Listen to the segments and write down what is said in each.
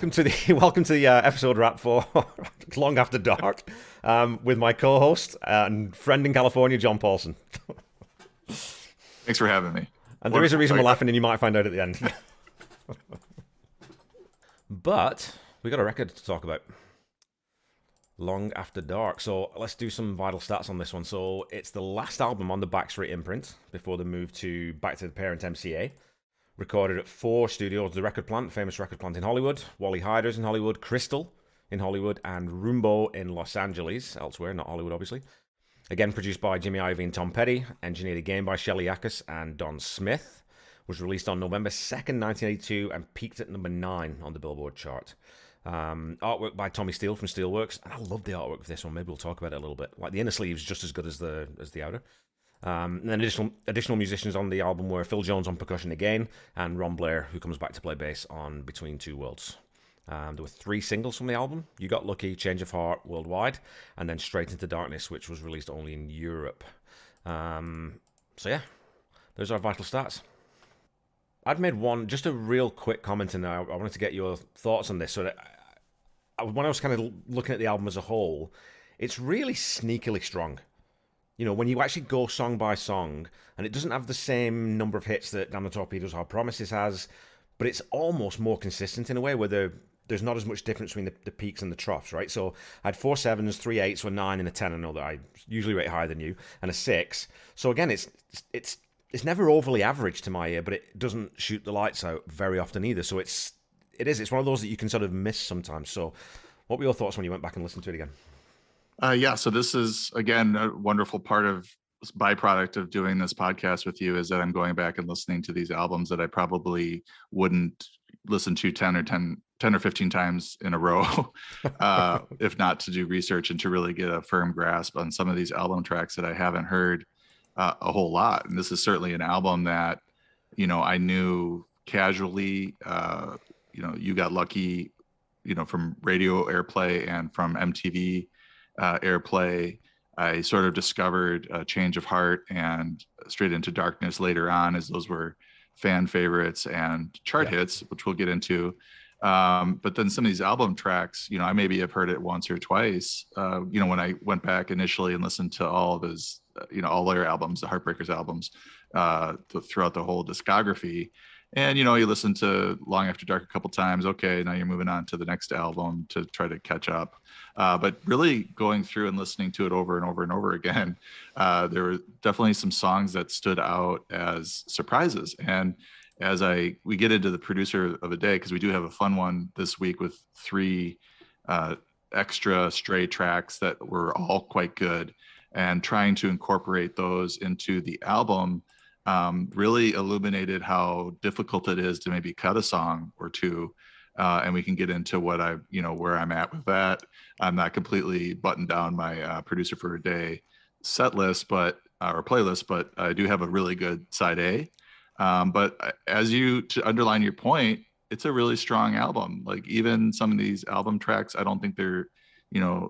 welcome to the episode wrap for Long After Dark, with my co-host and friend in California, John Paulsen. Thanks for having me. And there is a reason we're laughing, and you might find out at the end. But we got a record to talk about. Long After Dark. So let's do some vital stats on this one. So it's the last album on the Backstreet imprint before the move back to the parent MCA. Recorded at 4 studios: the Record Plant, famous record plant in Hollywood, Wally Hyder's in Hollywood, Crystal in Hollywood, and Rumbo in Los Angeles, elsewhere, not Hollywood, obviously. Again, produced by Jimmy Iovine and Tom Petty, engineered again by Shelley Yakis and Don Smith. Was released on November 2nd, 1982, and peaked at number 9 on the Billboard chart. Artwork by Tommy Steele from Steelworks, and I love the artwork of this one. Maybe we'll talk about it a little bit. Like, the inner sleeve's just as good as the outer. And then additional musicians on the album were Phil Jones on percussion again, and Ron Blair, who comes back to play bass on Between Two Worlds. There were 3 singles from the album: You Got Lucky, Change of Heart worldwide, and then Straight Into Darkness, which was released only in Europe. So yeah, those are vital stats. I'd made just a real quick comment, and I wanted to get your thoughts on this. So that when I was kind of looking at the album as a whole, it's really sneakily strong. You know, when you actually go song by song, and it doesn't have the same number of hits that Damn the Torpedoes or Promises has, but it's almost more consistent in a way where there's not as much difference between the peaks and the troughs, right? So I had 4 7s, 3 8s, a 9, and a 10. I know that I usually rate higher than you, and a 6. So again, it's never overly average to my ear, but it doesn't shoot the lights out very often either. So it's one of those that you can sort of miss sometimes. So what were your thoughts when you went back and listened to it again? Yeah, so this is, again, a wonderful part of this byproduct of doing this podcast with you, is that I'm going back and listening to these albums that I probably wouldn't listen to 10 or 15 times in a row, if not to do research and to really get a firm grasp on some of these album tracks that I haven't heard a whole lot. And this is certainly an album that, I knew casually. You Got Lucky, from radio airplay and from MTV airplay. I sort of discovered Change of Heart and Straight Into Darkness later on, as those were fan favorites and chart hits, which we'll get into. But then some of these album tracks, I maybe have heard it once or twice. When I went back initially and listened to all of his, all their albums, the Heartbreakers albums, throughout the whole discography. And, you listen to Long After Dark a couple times. Okay, now you're moving on to the next album to try to catch up. But really going through and listening to it over and over and over again, there were definitely some songs that stood out as surprises. And as we get into the producer of the day, because we do have a fun one this week with 3 extra stray tracks that were all quite good, and trying to incorporate those into the album really illuminated how difficult it is to maybe cut a song or two. And we can get into what where I'm at with that. I'm not completely buttoned down my producer for a day set list, or playlist, but I do have a really good side A. But to underline your point, it's a really strong album. Like, even some of these album tracks, I don't think they're,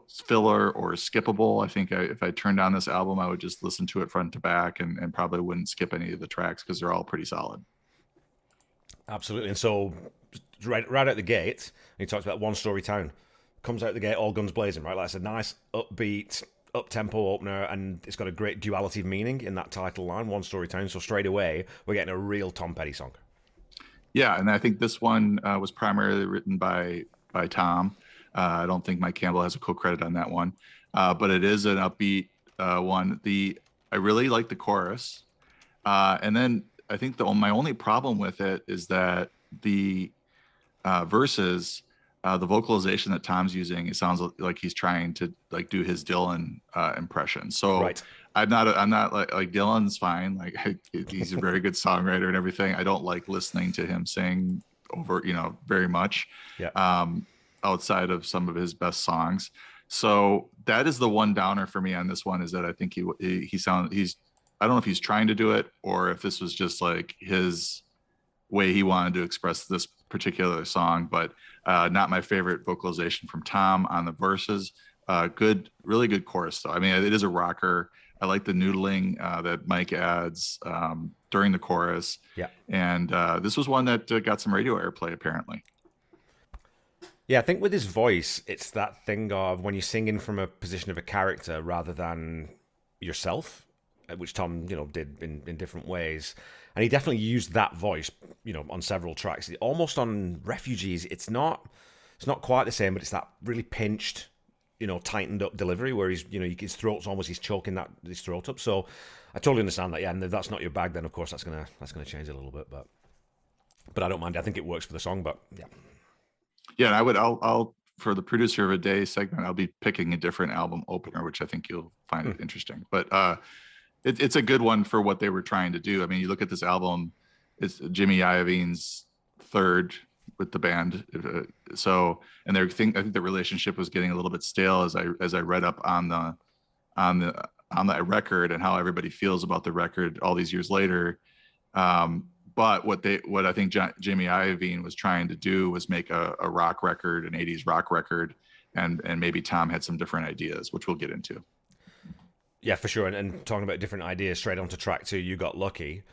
filler or skippable. I think if I turned on this album, I would just listen to it front to back and probably wouldn't skip any of the tracks, because they're all pretty solid. Absolutely. And so right out the gate, he talks about One Story Town. Comes out the gate all guns blazing, right? Like, it's a nice upbeat, up-tempo opener, and it's got a great duality of meaning in that title line, One Story Town. So straight away, we're getting a real Tom Petty song. Yeah, and I think this one was primarily written by Tom. I don't think Mike Campbell has a co-credit on that one, but it is an upbeat one. I really like the chorus, and then I think my only problem with it is that the verses, the vocalization that Tom's using, it sounds like he's trying to do his Dylan impression. So right. I'm not like Dylan's fine. Like, he's a very good songwriter and everything. I don't like listening to him sing over, very much. Yeah. Outside of some of his best songs. So that is the one downer for me on this one, is that I think I don't know if he's trying to do it, or if this was just like his way he wanted to express this particular song, but not my favorite vocalization from Tom on the verses. Really good chorus though. I mean, it is a rocker. I like the noodling that Mike adds during the chorus. Yeah. And this was one that got some radio airplay apparently. Yeah, I think with his voice, it's that thing of when you're singing from a position of a character rather than yourself, which Tom, did in different ways. And he definitely used that voice, on several tracks. Almost on Refugees, it's not quite the same, but it's that really pinched, tightened up delivery where his throat's almost, he's choking his throat up. So I totally understand that. Yeah, and if that's not your bag, then of course that's gonna change a little bit, but I don't mind. I think it works for the song, but yeah. Yeah, and I'll for the producer of a day segment, I'll be picking a different album opener, which I think you'll find it interesting. But it's a good one for what they were trying to do. I mean, you look at this album, it's Jimmy Iovine's third with the band. So, and I think the relationship was getting a little bit stale as I read up on the on that record and how everybody feels about the record all these years later. But what I think Jimmy Iovine was trying to do was make a rock record, an 80s rock record, and maybe Tom had some different ideas, which we'll get into. Yeah, for sure. And talking about different ideas, straight onto track two, You Got Lucky.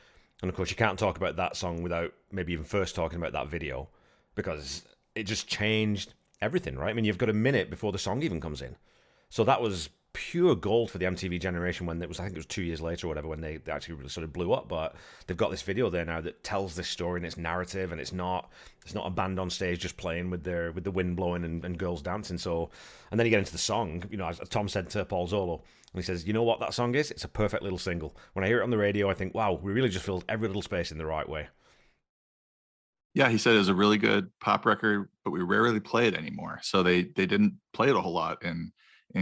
And of course, you can't talk about that song without maybe even first talking about that video, because it just changed everything, right? I mean, you've got a minute before the song even comes in. So that was pure gold for the MTV generation when I think it was 2 years later or whatever, when they actually really sort of blew up. But they've got this video there now that tells this story and its narrative, and it's not a band on stage just playing with the wind blowing and girls dancing. So, and then you get into the song, as Tom said to Paul Zollo, and he says, you know what that song is? It's a perfect little single. When I hear it on the radio, I think, wow, we really just filled every little space in the right way. Yeah, he said it was a really good pop record, but we rarely play it anymore. So they didn't play it a whole lot in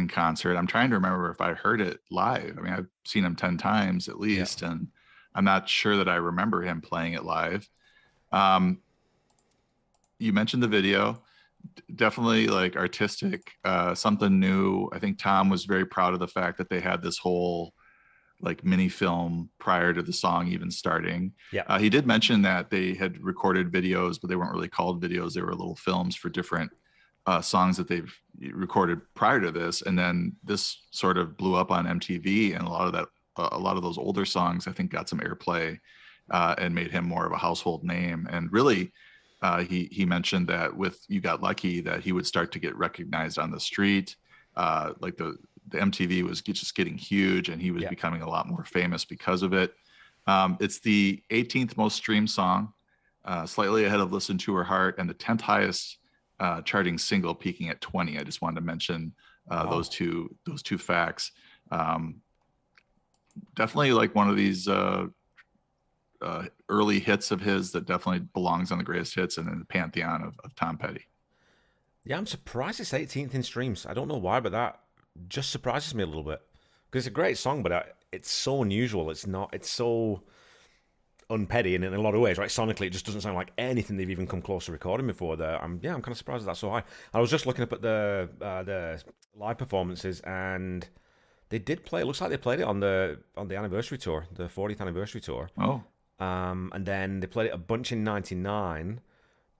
concert. I'm trying to remember if I heard it live. I mean, I've seen him 10 times at least, Yeah. and I'm not sure that I remember him playing it live. Um, you mentioned the video, definitely like artistic, something new. I think Tom was very proud of the fact that they had this whole like mini film prior to the song even starting. Yeah. He did mention that they had recorded videos, but they weren't really called videos. They were little films for different songs that they've recorded prior to this, and then this sort of blew up on MTV, and a lot of those older songs I think got some airplay and made him more of a household name. And really, he mentioned that with You Got Lucky, that he would start to get recognized on the street. Like the MTV was just getting huge, and he was becoming a lot more famous because of it. It's the 18th most streamed song, slightly ahead of Listen to Her Heart, and the 10th highest charting single, peaking at 20. I just wanted to mention those two facts. Definitely like one of these early hits of his that definitely belongs on the greatest hits and in the pantheon of Tom Petty. Yeah, I'm surprised it's 18th in streams. I don't know why, but that just surprises me a little bit. Because it's a great song, but it's so unusual. It's so unpetty in a lot of ways, right? Sonically, it just doesn't sound like anything they've even come close to recording before. I'm kind of surprised that's so high. I was just looking up at the live performances, and they did play. It looks like they played it on the anniversary tour, the 40th anniversary tour. Oh, and then they played it a bunch in '99,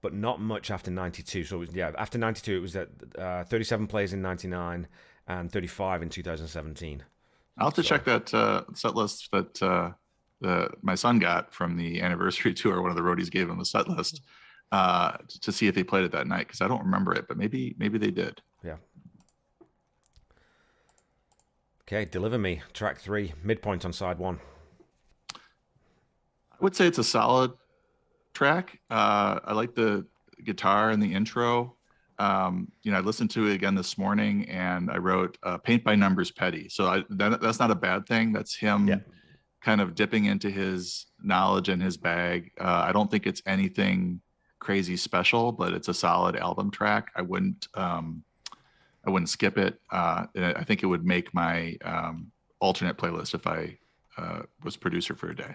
but not much after '92. So after '92, it was at 37 plays in '99 and 35 in 2017. I'll have to check that set list that my son got from the anniversary tour. One of the roadies gave him a set list to see if they played it that night, because I don't remember it, but maybe they did. Yeah. Okay, Deliver Me, track 3, midpoint on side 1. I would say it's a solid track. I like the guitar in the intro. I listened to it again this morning, and I wrote "Paint by Numbers Petty." So that's not a bad thing. That's him kind of dipping into his knowledge and his bag. I don't think it's anything crazy special, but it's a solid album track. I wouldn't skip it. I think it would make my alternate playlist if I was producer for a day.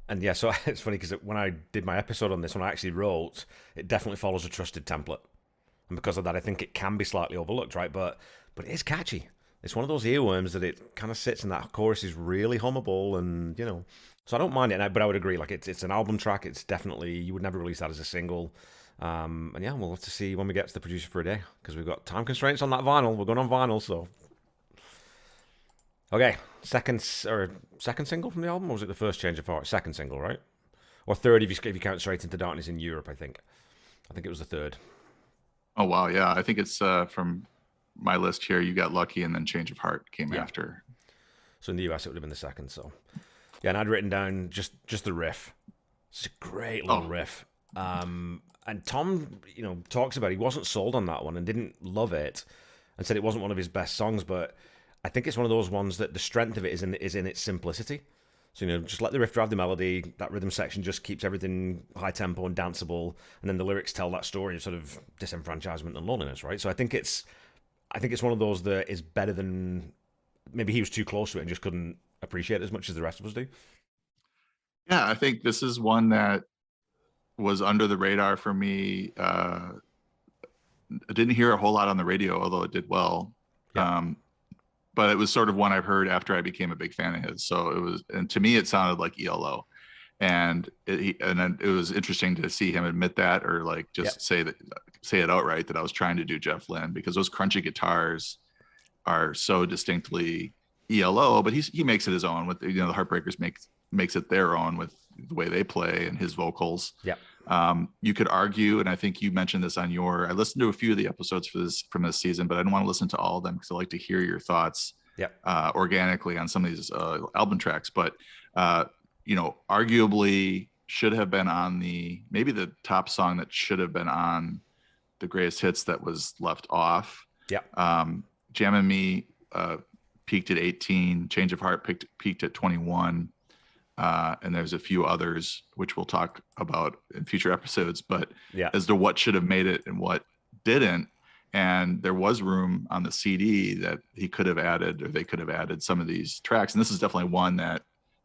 And yeah, so it's funny because when I did my episode on this, when I actually wrote, it definitely follows a trusted template. And because of that, I think it can be slightly overlooked, right? But it is catchy. It's one of those earworms that it kind of sits, and that chorus is really hummable, and so I don't mind it. But I would agree, like it's an album track. It's definitely, you would never release that as a single. And yeah, we'll have to see when we get to the producer for a day, because we've got time constraints on that vinyl. We're going on vinyl, so. Okay, second single from the album, or was it the first Change of Heart? Second single, right? Or third if you count Straight into Darkness in Europe, I think. I think it was the third. Oh wow, yeah. I think it's from my list here. You got Lucky, and then Change of Heart came Yeah. after. So in the US, it would have been the second. So yeah, and I'd written down just the riff. It's a great little Oh, riff. And Tom, talks about he wasn't sold on that one and didn't love it, and said it wasn't one of his best songs. But I think it's one of those ones that the strength of it is in its simplicity. So just let the riff drive the melody. That rhythm section just keeps everything high tempo and danceable, and then the lyrics tell that story of sort of disenfranchisement and loneliness, right? So I think it's one of those that is better than maybe he was too close to it and just couldn't appreciate it as much as the rest of us do. yeah. I think this is one that was under the radar for me. I didn't hear a whole lot on the radio, although it did well. Yeah, Um, but it was sort of one I've heard after I became a big fan of his. So it was, and to me, it sounded like ELO. And then it was interesting to see him admit that, or like yeah, just say it outright that I was trying to do Jeff Lynne, because those crunchy guitars are so distinctly ELO, but he makes it his own with, the Heartbreakers makes it their own with the way they play and his vocals. yeah, You could argue, and I think you mentioned this on I listened to a few of the episodes from this season, but I didn't want to listen to all of them because I like to hear your thoughts yeah, organically on some of these album tracks. But arguably should have been on maybe the top song that should have been on the greatest hits that was left off. yeah. Jam and Me peaked at 18. Change of Heart peaked at 21. And there's a few others which we'll talk about in future episodes, but Yeah. as to what should have made it and what didn't. And there was room on the CD that he could have added, or they could have added some of these tracks. And this is definitely one that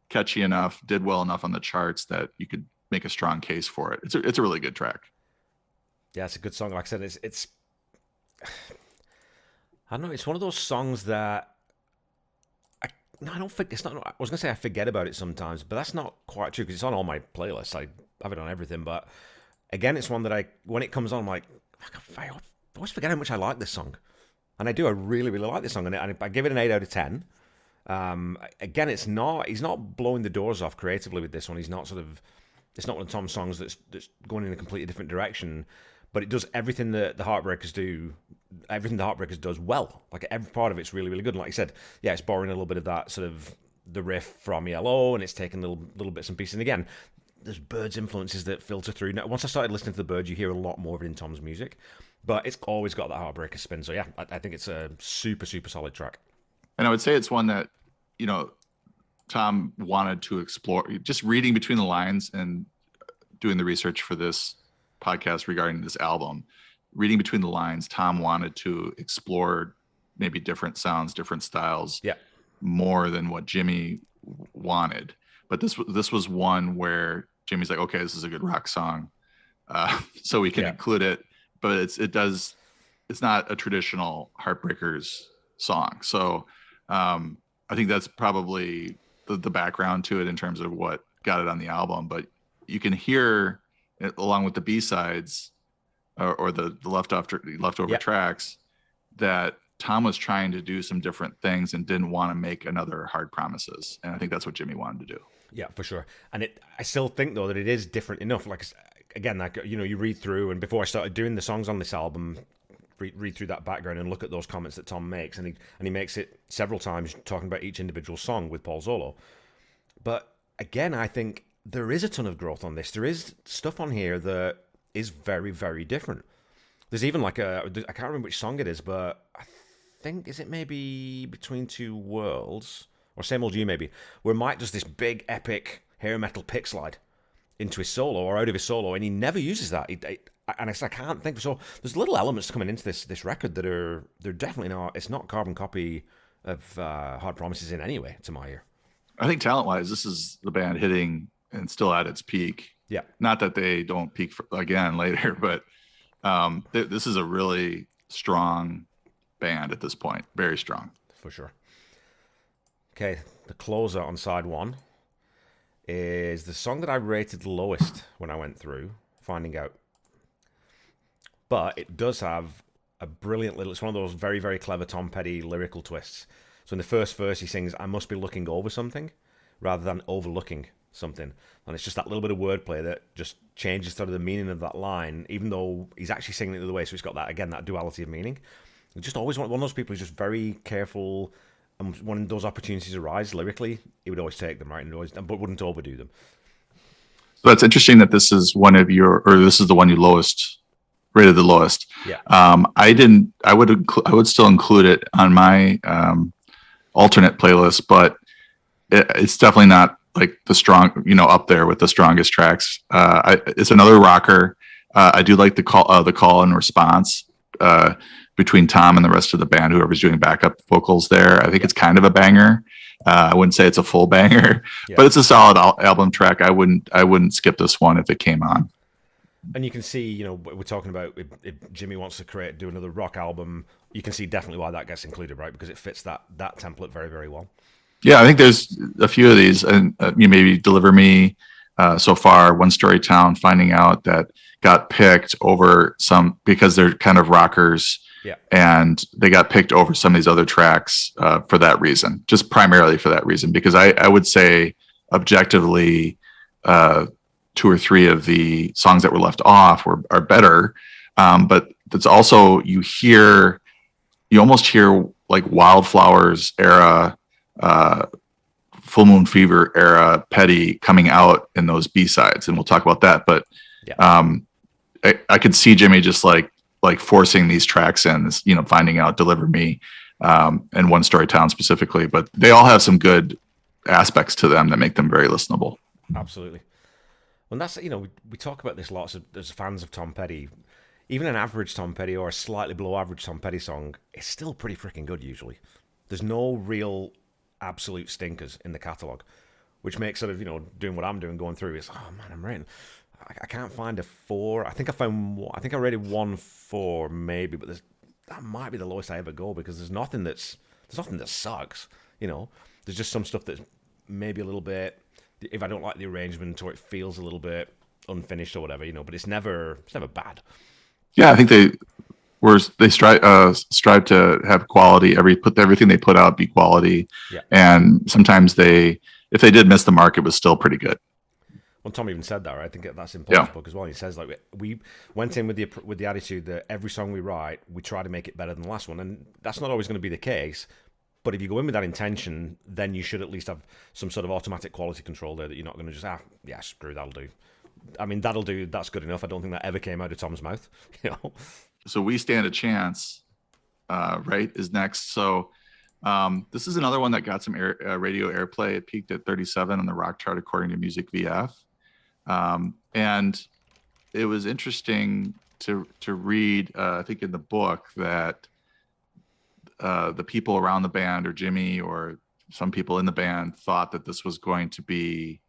catchy enough, did well enough on the charts that you could make a strong case for it. It's a really good track. Yeah, it's a good song. Like I said, it's I don't know. It's one of those songs that no, I don't think it's not. I was gonna say I forget about it sometimes, but that's not quite true because it's on all my playlists. I have it on everything. But again, it's one that when it comes on, I'm like, I always forget how much I like this song, and I do. I really, really like this song, and I give it an 8 out of 10. Again, he's not blowing the doors off creatively with this one. He's not sort of. It's not one of Tom's songs that's going in a completely different direction, but it does everything that the Heartbreakers do. Everything the Heartbreakers does well. Like every part of it's really, really good. And like you said, yeah, it's borrowing a little bit of that sort of the riff from ELO, and it's taking little bits and pieces. And again, there's Byrds influences that filter through. Now, once I started listening to the Byrds, you hear a lot more of it in Tom's music, but it's always got that Heartbreaker spin. So yeah, I think it's a super, super solid track. And I would say it's one that, Tom wanted to explore. Just reading between the lines and doing the research for this podcast regarding this album, reading between the lines, Tom wanted to explore maybe different sounds, different styles, Yeah, more than what Jimmy wanted. But this was one where Jimmy's like, okay, this is a good rock song, so we can include it. But it's not a traditional Heartbreakers song. So I think that's probably the background to it in terms of what got it on the album. But you can hear, along with the B-sides or the leftover tracks, that Tom was trying to do some different things and didn't want to make another Hard Promises. And I think that's what Jimmy wanted to do. Yeah, for sure. And I still think though that it is different enough. Like again, like you read through, and before I started doing the songs on this album, read through that background and look at those comments that Tom makes, and he makes it several times talking about each individual song with Paul Zollo. But again, I think there is a ton of growth on this. There is stuff on here that is very, very different. There's even like I can't remember which song it is, but I think, is it maybe Between Two Worlds or Same Old You maybe, where Mike does this big epic hair metal pick slide into his solo or out of his solo, and he never uses that. And I can't think. So there's little elements coming into this record that they're definitely not. It's not carbon copy of Hard Promises in any way, to my ear. I think talent-wise, this is the band hitting and still at its peak. Yeah. Not that they don't peak again later, but this is a really strong band at this point. Very strong. For sure. Okay, the closer on side one is the song that I rated the lowest when I went through, Finding Out. But it does have a brilliant it's one of those very, very clever Tom Petty lyrical twists. So in the first verse, he sings, I must be looking over something, rather than overlooking something, and it's just that little bit of wordplay that just changes sort of the meaning of that line, even though he's actually singing it the other way. So it's got that again, that duality of meaning. Just always one of those people who's just very careful, and when those opportunities arise lyrically, he would always take them, right, and always, but wouldn't overdo them. So it's interesting that this is one of your, or this is the one you lowest rated the lowest. Yeah. I didn't. I would still include it on my alternate playlist, but it's definitely not like the strong, up there with the strongest tracks. It's another rocker. I do like the call and response between Tom and the rest of the band, whoever's doing backup vocals there. I think it's kind of a banger. I wouldn't say it's a full banger, but it's a solid album track. I wouldn't skip this one if it came on. And you can see, we're talking about if Jimmy wants to do another rock album, you can see definitely why that gets included, right? Because it fits that template very, very well. Yeah, I think there's a few of these, and you maybe Deliver Me so far, One Story Town, Finding Out, that got picked over some because they're kind of rockers. Yeah. And they got picked over some of these other tracks for that reason, just primarily for that reason, because I would say objectively 2 or 3 of the songs that were left off are better. But it's also, you almost hear like Wildflowers era, Full Moon Fever era Petty coming out in those B-sides. And we'll talk about that. But I could see Jimmy just like forcing these tracks in, Finding Out, Deliver Me, and One Story Town specifically, but they all have some good aspects to them that make them very listenable. Absolutely. And that's, we talk about this lots as fans of Tom Petty. Even an average Tom Petty or a slightly below average Tom Petty song is still pretty freaking good usually. There's no real absolute stinkers in the catalogue, which makes sort of, doing what I'm doing, going through, it's, oh man, I'm rating. I can't find a 4. I think I rated 1 4 maybe, but that might be the lowest I ever go, because there's nothing that sucks. There's just some stuff that's maybe a little bit, if I don't like the arrangement or it feels a little bit unfinished or whatever, but it's never bad. Yeah, I think they strive to have quality. Everything they put out be quality. Yeah. And sometimes if they did miss the mark, it was still pretty good. Well, Tom even said that, right? I think that's in Paul's book as well. He says, like, we went in with the attitude that every song we write, we try to make it better than the last one. And that's not always going to be the case. But if you go in with that intention, then you should at least have some sort of automatic quality control there, that you're not going to just, screw, that'll do. I mean, that'll do, that's good enough. I don't think that ever came out of Tom's mouth, So We Stand a Chance, right, is next. So this is another one that got some radio airplay. It peaked at 37 on the rock chart, according to Music VF. And it was interesting to read, I think in the book, that the people around the band, or Jimmy or some people in the band, thought that this was going to be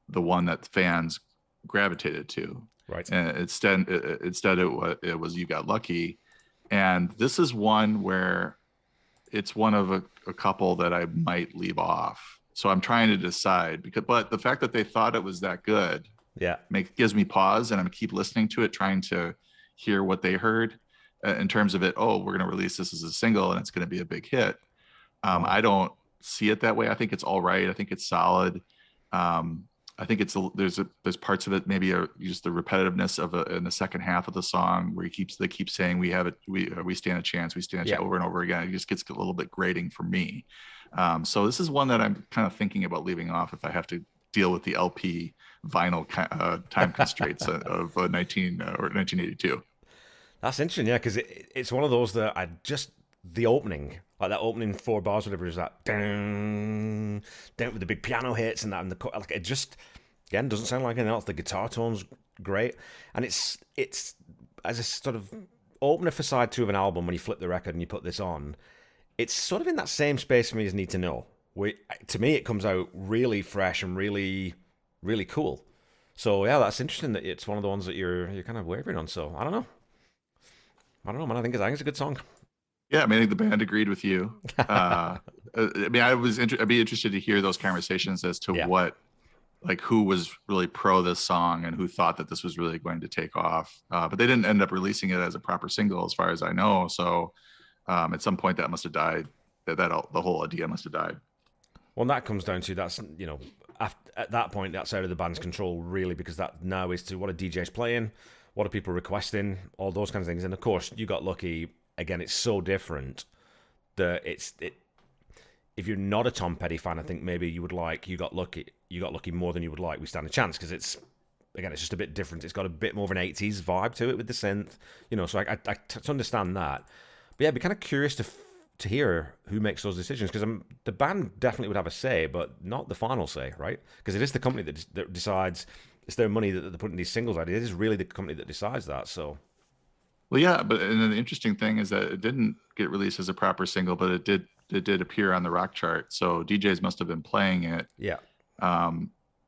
the one that fans gravitated to. Right. And instead it was You Got Lucky. And this is one where it's one of a couple that I might leave off. So I'm trying to decide, but the fact that they thought it was that good, gives me pause, and I'm keep listening to it, trying to hear what they heard in terms of it. Oh, we're going to release this as a single and it's going to be a big hit. I don't see it that way. I think it's all right. I think it's solid. I think there's parts of it maybe are just the repetitiveness in the second half of the song, where they keep saying we stand a chance, over and over again. It just gets a little bit grating for me. So this is one that I'm kind of thinking about leaving off if I have to deal with the LP vinyl time constraints of 1982. That's interesting, yeah, because it's one of those that the opening, like that opening 4 bars, whatever, is that down with the big piano hits and that, and like it just again doesn't sound like anything else. The guitar tone's great, and it's as a sort of opener for side 2 of an album. When you flip the record and you put this on, it's sort of in that same space for me as Need to Know. To me, it comes out really fresh and really, really cool. So yeah, that's interesting that it's one of the ones that you're kind of wavering on. So I don't know, man. I think it's a good song. Yeah, I mean, I think the band agreed with you. I mean, I'd be interested to hear those conversations as to who was really pro this song and who thought that this was really going to take off. But they didn't end up releasing it as a proper single, as far as I know. So at some point that must have died. The whole idea must have died. Well, that comes down to at that point, that's out of the band's control, really, because that now is to what a DJ's playing, what are people requesting, all those kinds of things. And of course, you got lucky. Again, it's so different that if you're not a Tom Petty fan, I think maybe you got lucky more than you would like. We stand a chance because it's just a bit different. It's got a bit more of an 80s vibe to it with the synth, so I to understand that. But yeah, I'd be kind of curious to hear who makes those decisions, because the band definitely would have a say, but not the final say, right? Because it is the company that decides. It's their money that they're putting these singles out. It is really the company that decides that. So, well, yeah, but and then the interesting thing is that it didn't get released as a proper single, but it did appear on the rock chart. So DJs must have been playing it, yeah,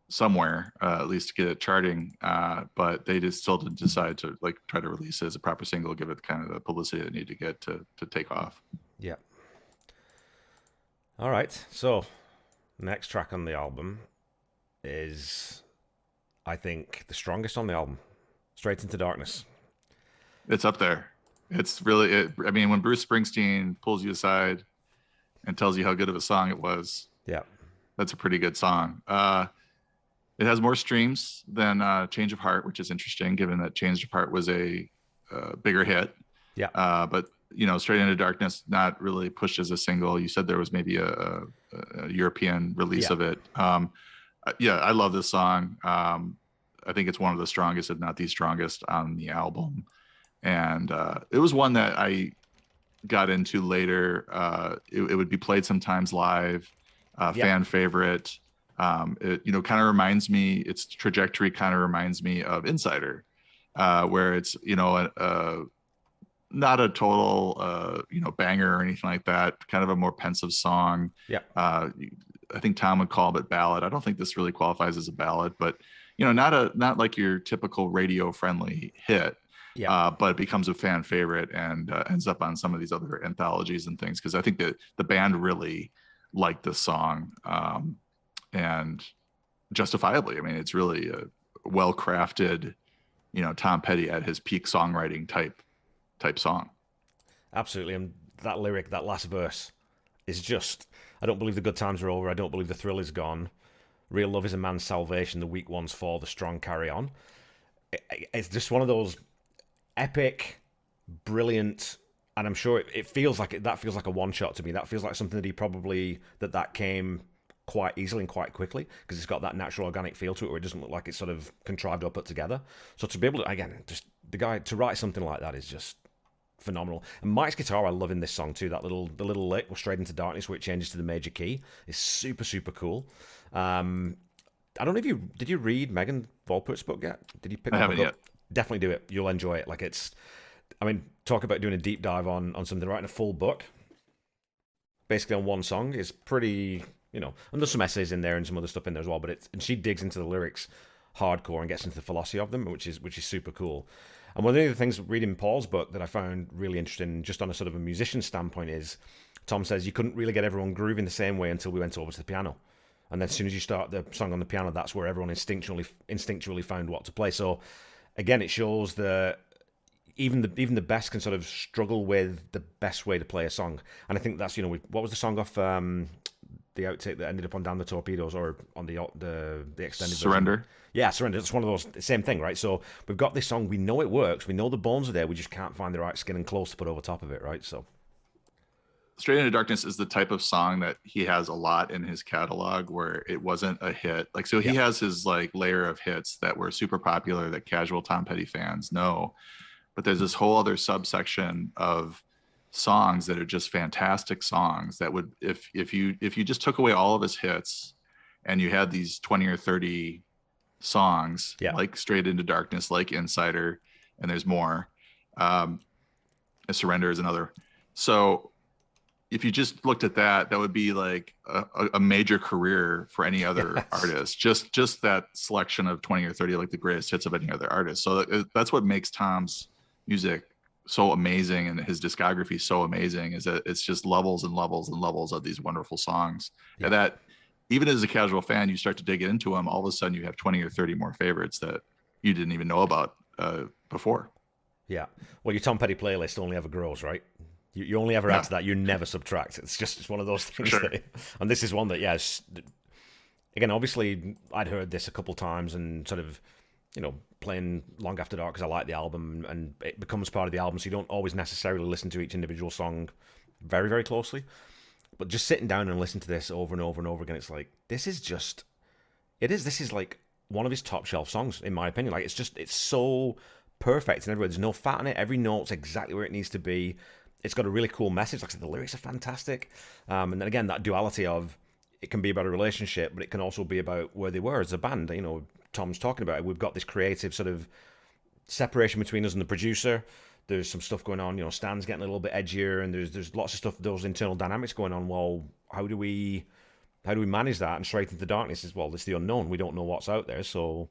somewhere, at least to get it charting. But they just still didn't decide to try to release it as a proper single, give it kind of the publicity it needed to get to take off. Yeah. All right. So, next track on the album is, I think, the strongest on the album, Straight Into Darkness. It's up there. It's really, I mean, when Bruce Springsteen pulls you aside and tells you how good of a song it was, yeah, that's a pretty good song. It has more streams than Change of Heart, which is interesting, given that Change of Heart was a bigger hit. Yeah. But Straight Into Darkness, not really pushed as a single. You said there was maybe a European release of it. Yeah, I love this song. I think it's one of the strongest, if not the strongest, on the album. And it was one that I got into later. It would be played sometimes live, fan favorite. It kind of reminds me, its trajectory kind of reminds me of Insider, where it's not a total banger or anything like that, kind of a more pensive song. Yeah. I think Tom would call it ballad. I don't think this really qualifies as a ballad, but not like your typical radio friendly hit. Yeah. But it becomes a fan favorite and ends up on some of these other anthologies and things, because I think that the band really liked this song, and justifiably. I mean, it's really a well-crafted, Tom Petty at his peak songwriting type song. Absolutely. And that lyric, that last verse, is just, I don't believe the good times are over. I don't believe the thrill is gone. Real love is a man's salvation. The weak ones fall, the strong carry on. It's just one of those epic, brilliant, and I'm sure it feels like that feels like a one shot to me. That feels like something that he probably that came quite easily and quite quickly, because it's got that natural organic feel to it where it doesn't look like it's sort of contrived or put together. So to be able to, again, just the guy to write something like that is just phenomenal. And Mike's guitar, I love in this song too. The little lick, Straight Into Darkness, where it changes to the major key, is super, super cool. I don't know if did you read Megan Volpert's book yet? Did you pick that up? I haven't yet. Definitely do it. You'll enjoy it. Like, it's, I mean, talk about doing a deep dive on something. Writing a full book basically on one song is pretty, and there's some essays in there and some other stuff in there as well, but and she digs into the lyrics hardcore and gets into the philosophy of them, which is super cool. And one of the things reading Paul's book that I found really interesting, just on a sort of a musician standpoint, is Tom says you couldn't really get everyone grooving the same way until we went over to the piano. And then as soon as you start the song on the piano, that's where everyone instinctually found what to play. So again, it shows that even the best can sort of struggle with the best way to play a song. And I think that's, what was the song off the outtake that ended up on Down the Torpedoes, or on the extended Surrender version? Yeah, Surrender. It's one of those, same thing, right? So we've got this song, we know it works, we know the bones are there, we just can't find the right skin and clothes to put over top of it, right? So Straight Into Darkness is the type of song that he has a lot in his catalog where it wasn't a hit. He has his layer of hits that were super popular that casual Tom Petty fans know, but there's this whole other subsection of songs that are just fantastic songs that would, if you just took away all of his hits and you had these 20 or 30 songs, like Straight Into Darkness, like Insider, and there's more, Surrender is another. So if you just looked at that, that would be like a major career for any other artist. Just that selection of 20 or 30, like the greatest hits of any other artist. So that's what makes Tom's music so amazing and his discography so amazing, is that it's just levels and levels and levels of these wonderful songs. And that even as a casual fan, you start to dig into them, all of a sudden you have 20 or 30 more favorites that you didn't even know about before. Yeah. Well, your Tom Petty playlist only ever grows, right? You only ever add to that. You never subtract. It's one of those things. Sure. And this is one that, again, obviously, I'd heard this a couple times and sort of, playing Long After Dark because I like the album and it becomes part of the album, so you don't always necessarily listen to each individual song very, very closely. But just sitting down and listening to this over and over and over again, it's like, this is like one of his top shelf songs, in my opinion. Like, it's so perfect and everywhere. There's no fat in it. Every note's exactly where it needs to be. It's got a really cool message. Like I said, the lyrics are fantastic. And then again, that duality of it can be about a relationship, but it can also be about where they were as a band. Tom's talking about it. We've got this creative sort of separation between us and the producer. There's some stuff going on. Stan's getting a little bit edgier, and there's lots of stuff. Those internal dynamics going on. Well, how do we manage that? And straight into the darkness as well. It's the unknown. We don't know what's out there. So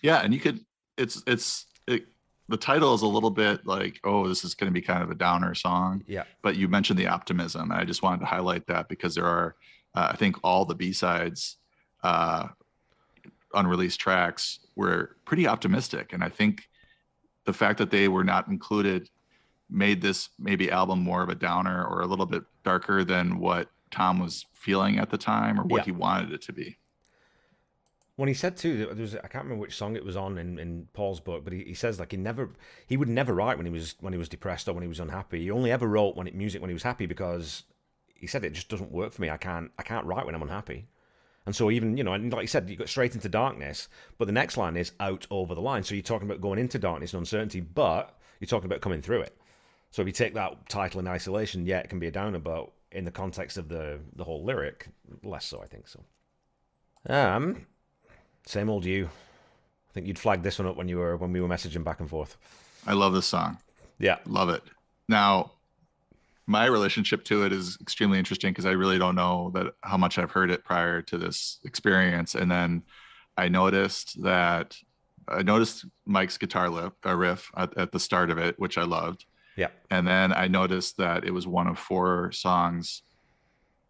yeah, and you could. The title is a little bit like, oh, this is going to be kind of a downer song. yeah, But you mentioned the optimism, and I just wanted to highlight that because there are, I think, all the B-sides, unreleased tracks were pretty optimistic, and I think the fact that they were not included made this maybe album more of a downer or a little bit darker than what Tom was feeling at the time or what yeah. he wanted it to be. When he said too, I can't remember which song it was on in Paul's book, but he says like he would never write when he was depressed or when he was unhappy. He only ever wrote music when he was happy because he said it just doesn't work for me. I can't write when I'm unhappy. And so even, and like you said, you got straight into darkness, but the next line is out over the line. So you're talking about going into darkness and uncertainty, but you're talking about coming through it. So if you take that title in isolation, yeah, it can be a downer, but in the context of the whole lyric, less so, I think so. Same old you. I think you'd flagged this one up when we were messaging back and forth. I love this song. Yeah. Love it. Now, my relationship to it is extremely interesting because I really don't know how much I've heard it prior to this experience. And then I noticed Mike's guitar riff at the start of it, which I loved. Yeah. And then I noticed that it was one of 4 songs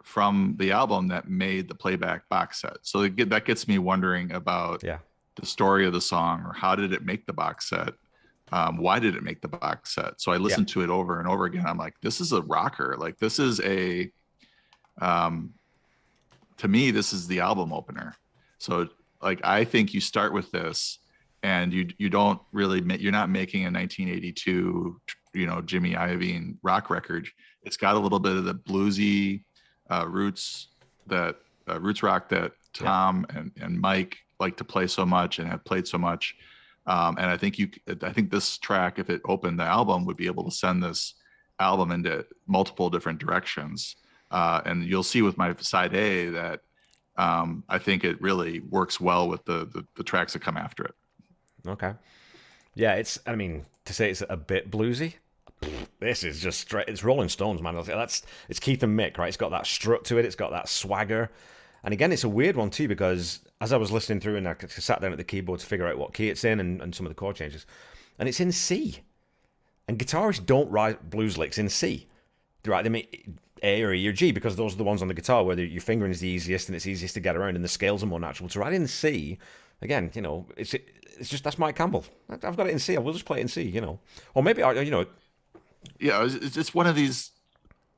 from the album that made the playback box set. So that gets me wondering about the story of the song, or how did it make the box set? Why did it make the box set? So I listened to it over and over again. I'm like, this is a rocker. Like, this is to me, this is the album opener. So like, I think you start with this and you don't really, you're not making a 1982, Jimmy Iovine rock record. It's got a little bit of the bluesy roots rock that Tom and Mike like to play so much and have played so much. And I think this track, if it opened the album, would be able to send this album into multiple different directions. And you'll see with my side A that I think it really works well with the tracks that come after it. Okay. Yeah, to say it's a bit bluesy, this is just straight. It's Rolling Stones, man. It's Keith and Mick, right? It's got that strut to it. It's got that swagger. And again, it's a weird one too, because as I was listening through and I sat down at the keyboard to figure out what key it's in and some of the chord changes, and it's in C. And guitarists don't write blues licks in C. Right? They make A or E or G because those are the ones on the guitar where your fingering is the easiest and it's easiest to get around and the scales are more natural. To write in C, again, it's just, that's Mike Campbell. I've got it in C. I will just play it in C, Or maybe, Yeah, it's one of these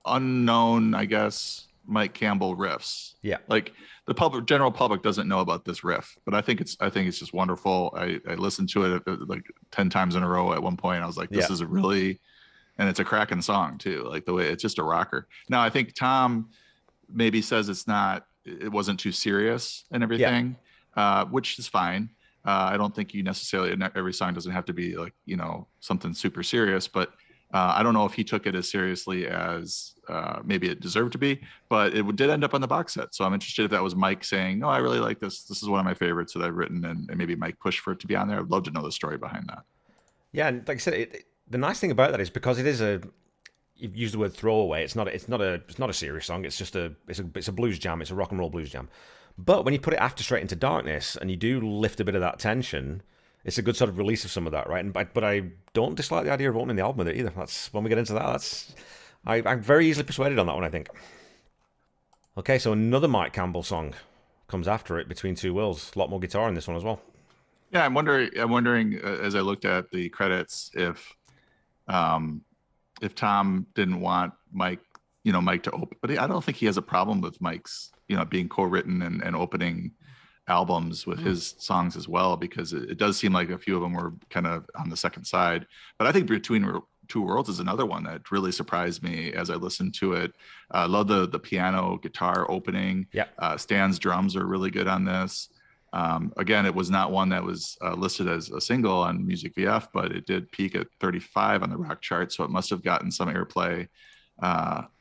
unknown, I guess, Mike Campbell riffs. Yeah, like the general public doesn't know about this riff, but I think it's just wonderful. I listened to it like 10 times in a row at one point. I was like, this is and it's a cracking song too. Like the way it's just a rocker. Now I think Tom maybe says it wasn't too serious and everything, which is fine. I don't think you necessarily, every song doesn't have to be like, something super serious, but I don't know if he took it as seriously as maybe it deserved to be, but it did end up on the box set. So I'm interested if that was Mike saying, no, I really like this. This is one of my favorites that I've written, and maybe Mike pushed for it to be on there. I'd love to know the story behind that. Yeah, and like I said, the nice thing about that is because it is you've used the word throwaway. It's not a serious song. It's just it's a blues jam. It's a rock and roll blues jam. But when you put it after Straight into Darkness and you do lift a bit of that tension, it's a good sort of release of some of that, right? But I don't dislike the idea of opening the album with it either. That's when we get into that. I'm very easily persuaded on that one, I think. Okay, so another Mike Campbell song comes after it, Between Two Worlds. A lot more guitar in this one as well. Yeah, I'm wondering as I looked at the credits if Tom didn't want Mike to open, but I don't think he has a problem with Mike's being co-written and opening albums with his songs as well, because it does seem like a few of them were kind of on the second side. But I think Between Two Worlds is another one that really surprised me as I listened to it. I love the piano guitar opening. Yeah. Stan's drums are really good on this. Again, it was not one that was listed as a single on Music VF, but it did peak at 35 on the rock chart, so it must have gotten some airplay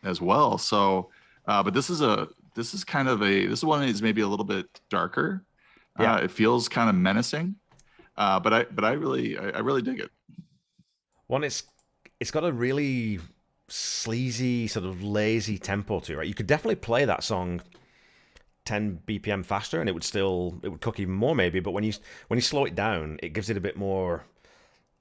as well. So, but this is one that is maybe a little bit darker. Yeah. It feels kind of menacing, but I really dig it. One, it's got a really sleazy, sort of lazy tempo to it, right? You could definitely play that song 10 BPM faster and it would cook even more maybe, but when you slow it down, it gives it a bit more,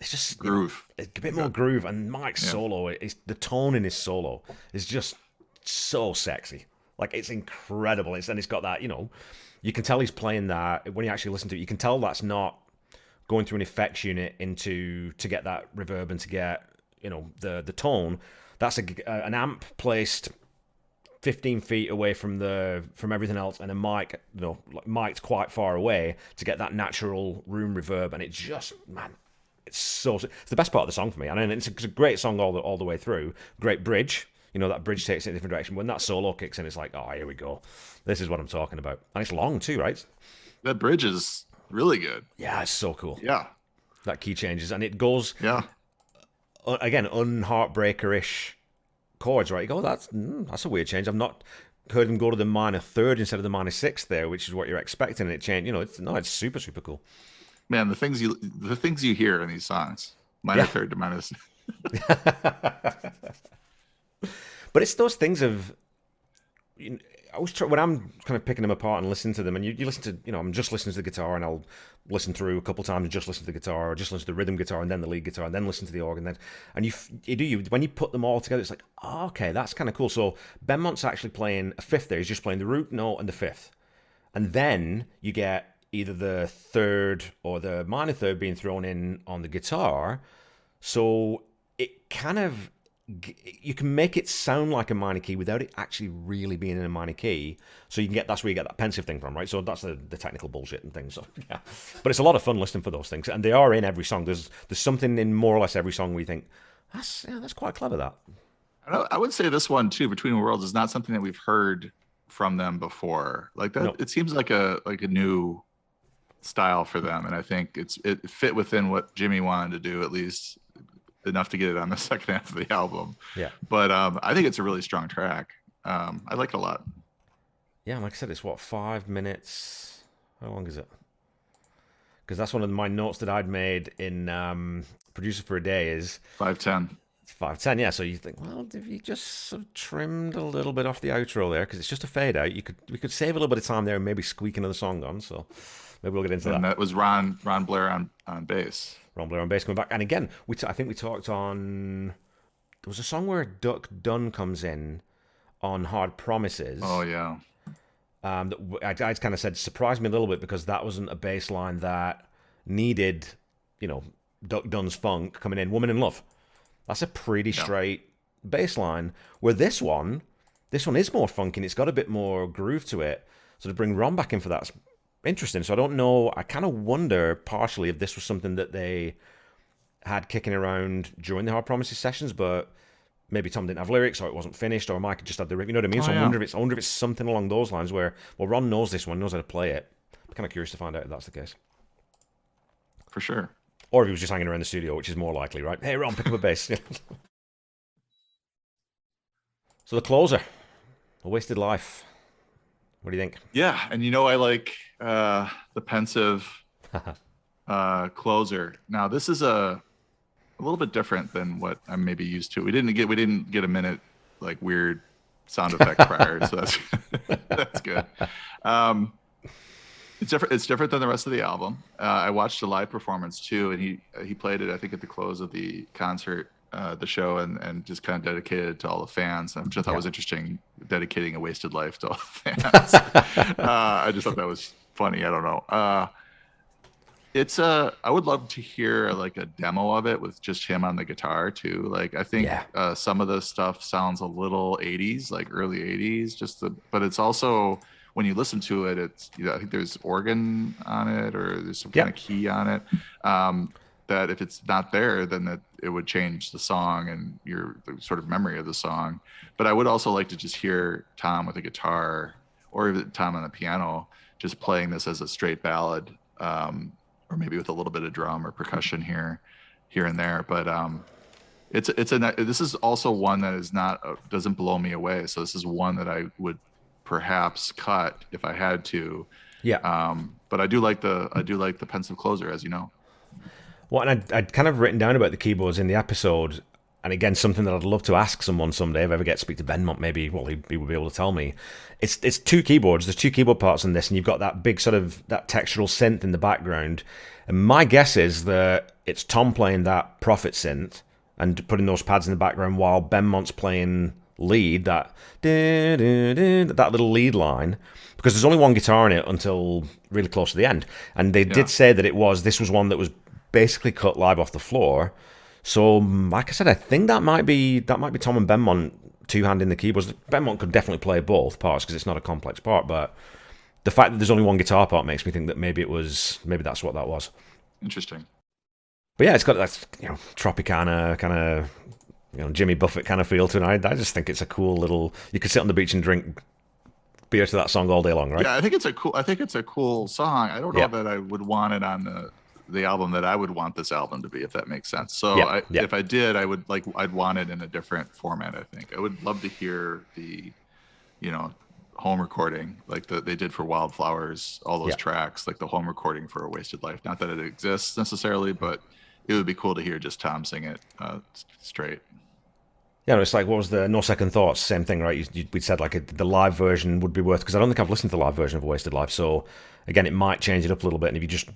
it's just groove. A bit more groove. And Mike's solo, the tone in his solo is just so sexy. Like, it's incredible. And it's got that, you can tell he's playing that when you actually listen to it. You can tell that's not going through an effects unit to get that reverb and to get the tone. That's an amp placed 15 feet away from everything else, and a mic, mic'd quite far away to get that natural room reverb. And it just, man, it's the best part of the song for me. And it's a great song all the way through. Great bridge. That bridge takes it in a different direction. When that solo kicks in, it's like, oh, here we go. This is what I'm talking about. And it's long too, right? That bridge is really good. Yeah, it's so cool. Yeah. That key changes. And it goes, again, unheartbreaker-ish chords, right? You go, that's a weird change. I've not heard him go to the minor third instead of the minor sixth there, which is what you're expecting. And it changed, it's super, super cool. Man, the things you hear in these songs, minor third to minor sixth. But it's those things of, I was when I'm kind of picking them apart and listening to them, and you listen to, I'm just listening to the guitar, and I'll listen through a couple times and just listen to the guitar, or just listen to the rhythm guitar and then the lead guitar, and then listen to the organ. And when you put them all together, it's like, oh, okay, that's kind of cool. So Benmont's actually playing a fifth there. He's just playing the root note and the fifth, and then you get either the third or the minor third being thrown in on the guitar. So it kind of, you can make it sound like a minor key without it actually really being in a minor key. So that's where you get that pensive thing from, right? So that's the technical bullshit and things. So yeah, but it's a lot of fun listening for those things, and they are in every song. There's something in more or less every song where you think that's quite clever. That I would say this one too, Between Worlds, is not something that we've heard from them before. Like that, It seems like a new style for them, and I think it fit within what Jimmy wanted to do, at least enough to get it on the second half of the album. Yeah. But I think it's a really strong track. I like it a lot. Yeah, like I said, it's 5 minutes. How long is it? Because that's one of my notes that I'd made in Producer for a Day is 5:10. It's 5:10, yeah. So you think, well, if you just sort of trimmed a little bit off the outro there, because it's just a fade out, we could save a little bit of time there and maybe squeak another song on. So maybe we'll get into that. And that was Ron Blair on bass. Ron Blair on bass coming back. And again, I think we talked on, there was a song where Duck Dunn comes in on Hard Promises. Oh, yeah. I kind of said surprised me a little bit, because that wasn't a bass line that needed, Duck Dunn's funk coming in. Woman in Love. That's a pretty straight bass line. Where this one is more funky, and it's got a bit more groove to it. So to bring Ron back in for that's interesting. So I don't know. I kind of wonder partially if this was something that they had kicking around during the Hard Promises sessions, but maybe Tom didn't have lyrics, or it wasn't finished, or Mike just had the riff. You know what I mean? So I wonder if it's something along those lines where, well, Ron knows this one, knows how to play it. I'm kind of curious to find out if that's the case. For sure. Or if he was just hanging around the studio, which is more likely, right? Hey, Ron, pick up a bass. So the closer, A Wasted Life. What do you think? Yeah, and I like the pensive closer. Now this is a little bit different than what I'm maybe used to. We didn't get a minute like weird sound effect prior, so that's good. It's different than the rest of the album. I watched a live performance too, and he played it, I think, at the close of the concert, the show, and just kind of dedicated it to all the fans, which I thought was interesting, dedicating A Wasted Life to all the fans. I just thought that was funny. I don't know. I would love to hear like a demo of it with just him on the guitar too. Like I think some of the stuff sounds a little 80s, like early 80s, but it's also when you listen to it, it's, I think there's organ on it, or there's some kind Yeah. of key on it. That if it's not there, then it would change the song and the sort of memory of the song. But I would also like to just hear Tom with a guitar, or even Tom on the piano, just playing this as a straight ballad, or maybe with a little bit of drum or percussion here and there. But this is also one that is not doesn't blow me away. So this is one that I would perhaps cut if I had to. Yeah. But I do like the pensive closer, as you know. Well, and I'd kind of written down about the keyboards in the episode, and again, something that I'd love to ask someone someday if I ever get to speak to Benmont. Maybe, well, he would be able to tell me. It's two keyboards. There's two keyboard parts in this, and you've got that big sort of that textural synth in the background. And my guess is that it's Tom playing that Prophet synth and putting those pads in the background while Benmont's playing lead, that little lead line, because there's only one guitar in it until really close to the end. And they did say that this was one that was basically cut live off the floor. So, like I said, I think that might be Tom and Benmont two-handing the keyboards. Benmont could definitely play both parts because it's not a complex part, but the fact that there's only one guitar part makes me think that maybe that's what that was. Interesting. But yeah, it's got that Tropicana kind of Jimmy Buffett kind of feel to it. I just think it's a cool little. You could sit on the beach and drink beer to that song all day long, right? Yeah, I think it's a cool song. I don't know that I would want it on the album that I would want this album to be, if that makes sense. So if I did, I'd want it in a different format. I think I would love to hear the, home recording like they did for Wildflowers, all those tracks, like the home recording for A Wasted Life. Not that it exists necessarily, but it would be cool to hear just Tom sing it straight. Yeah, it's like, what was the No Second Thoughts? Same thing, right? We said like the live version would be worth, because I don't think I've listened to the live version of A Wasted Life. So again, it might change it up a little bit. And if you just,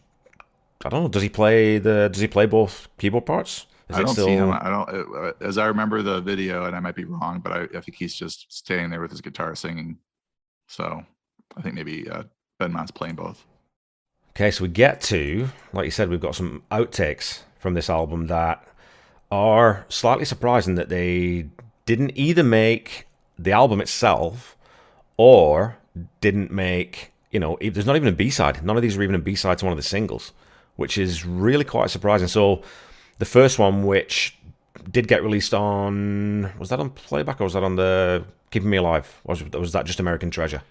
I don't know, does he play both keyboard parts? I don't see him. I don't, as I remember the video, and I might be wrong, but I think he's just standing there with his guitar singing. So I think maybe Benmont's playing both. Okay, so we get to, like you said, we've got some outtakes from this album that are slightly surprising, that they didn't either make the album itself or didn't make, there's not even a B-side. None of these are even a B-side to one of the singles, which is really quite surprising. So the first one, which did get released on, was that on playback or was that on the Keeping Me Alive? Or was that just American Treasure?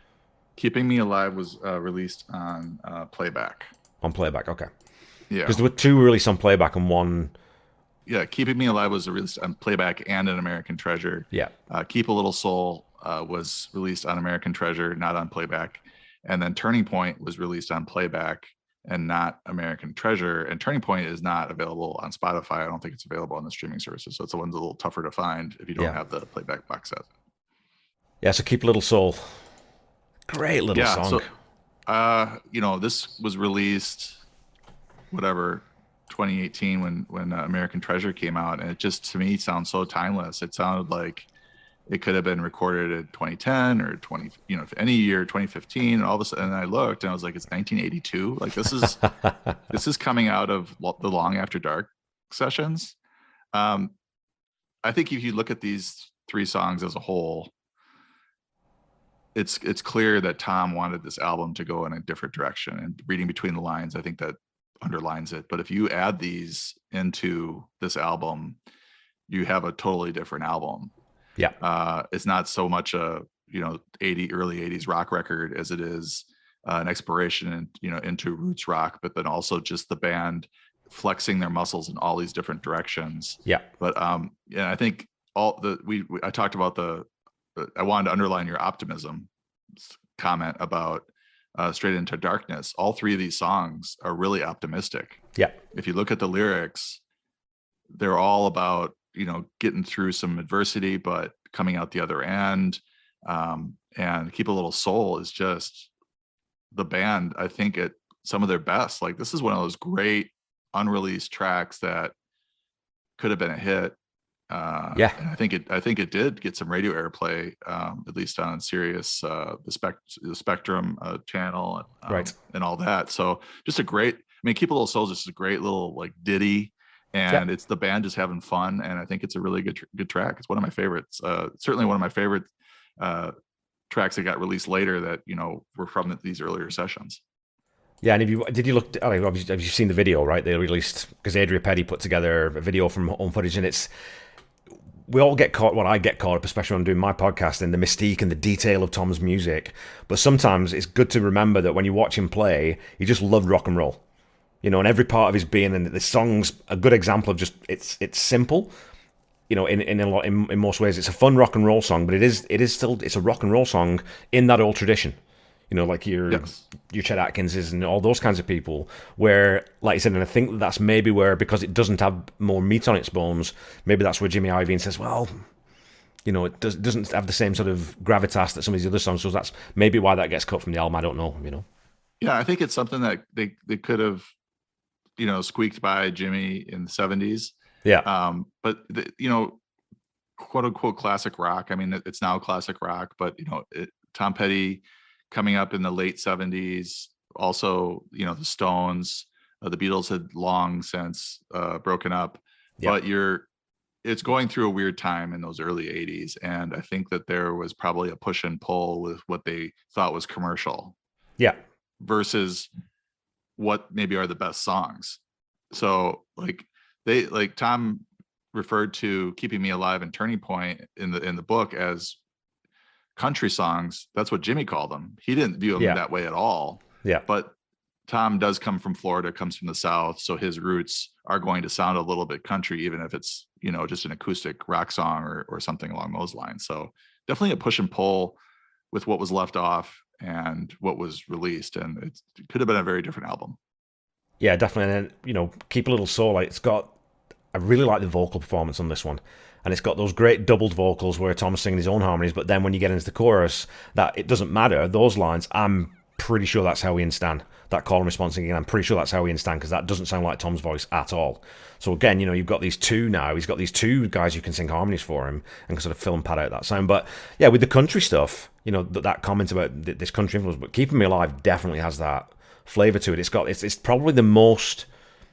Keeping Me Alive was released on playback. On playback, okay. Yeah. Because there were two released on playback and one... Yeah, Keeping Me Alive was released on playback and an American Treasure. Yeah. Keep a Little Soul was released on American Treasure, not on playback. And then Turning Point was released on playback and not American Treasure. And Turning Point is not available on Spotify. I don't think it's available on the streaming services. So it's the one's a little tougher to find if you don't have the playback box set. Yeah, so Keep a Little Soul. Great little song. So, this was released, 2018 when American Treasure came out, and it just, to me, sounds so timeless. It sounded like it could have been recorded in 2010 or any year, 2015. And all of a sudden, I looked and I was like, it's 1982. Like this is coming out of the Long After Dark sessions. I think if you look at these three songs as a whole, it's clear that Tom wanted this album to go in a different direction, and reading between the lines, I think that underlines it. But if you add these into this album, you have a totally different album. Yeah. It's not so much a early 80s rock record as it is an exploration into roots rock, but then also just the band flexing their muscles in all these different directions. Yeah. But I think I talked about I wanted to underline your optimism comment about Straight Into Darkness. All three of these songs are really optimistic. Yeah. If you look at the lyrics, they're all about, getting through some adversity, but coming out the other end. And Keep a Little Soul is just the band, I think, at some of their best. Like, this is one of those great unreleased tracks that could have been a hit. And I think it did get some radio airplay, at least on Sirius, the Spectrum channel, right, and all that. So just a great, Keep a Little Soul is just a great little like ditty, and it's the band just having fun. And I think it's a really good track. It's one of my favorites. Certainly one of my favorite tracks that got released later that, were from these earlier sessions. Yeah, and did you look? Have you seen the video? Right, they released because Adria Petty put together a video from home footage, and it's we all get caught. Well, I get caught up, especially when I'm doing my podcast, in the mystique and the detail of Tom's music. But sometimes it's good to remember that when you watch him play, he just loved rock and roll. And every part of his being, and the song's a good example of just it's simple. In most ways, it's a fun rock and roll song, but it is still it's a rock and roll song in that old tradition. Like your Chet Atkinses and all those kinds of people, where, like you said, and I think that's maybe where, because it doesn't have more meat on its bones, maybe that's where Jimmy Iovine says, well, it doesn't have the same sort of gravitas that some of these other songs, so that's maybe why that gets cut from the album. I don't know, Yeah, I think it's something that they could have, squeaked by Jimmy in the 70s. Yeah. But quote unquote classic rock. I mean, it's now classic rock, but Tom Petty coming up in the late 70s, also, the Stones, the Beatles had long since broken up, but it's going through a weird time in those early 80s. And I think that there was probably a push and pull with what they thought was commercial. Yeah. Versus what maybe are the best songs. So Tom referred to Keeping Me Alive and Turning Point in the book as country songs. That's what Jimmy called them. He didn't view them that way at all. Yeah. But Tom does come from Florida, comes from the South, so his roots are going to sound a little bit country, even if it's, just an acoustic rock song or something along those lines. So definitely a push and pull with what was left off and what was released, and it could have been a very different album. Yeah, definitely. And Keep a Little Soul, I really like the vocal performance on this one. And it's got those great doubled vocals where Tom's singing his own harmonies, but then when you get into the chorus, that it doesn't matter. Those lines, I'm pretty sure that's how Ian Stan. That call and response again, I'm pretty sure that's how Ian Stan, because that doesn't sound like Tom's voice at all. So again, you've got these two now. He's got these two guys who can sing harmonies for him and can sort of fill and pad out that sound. But yeah, with the country stuff, that comment about this country influence, but Keeping Me Alive definitely has that flavor to it. It's probably the most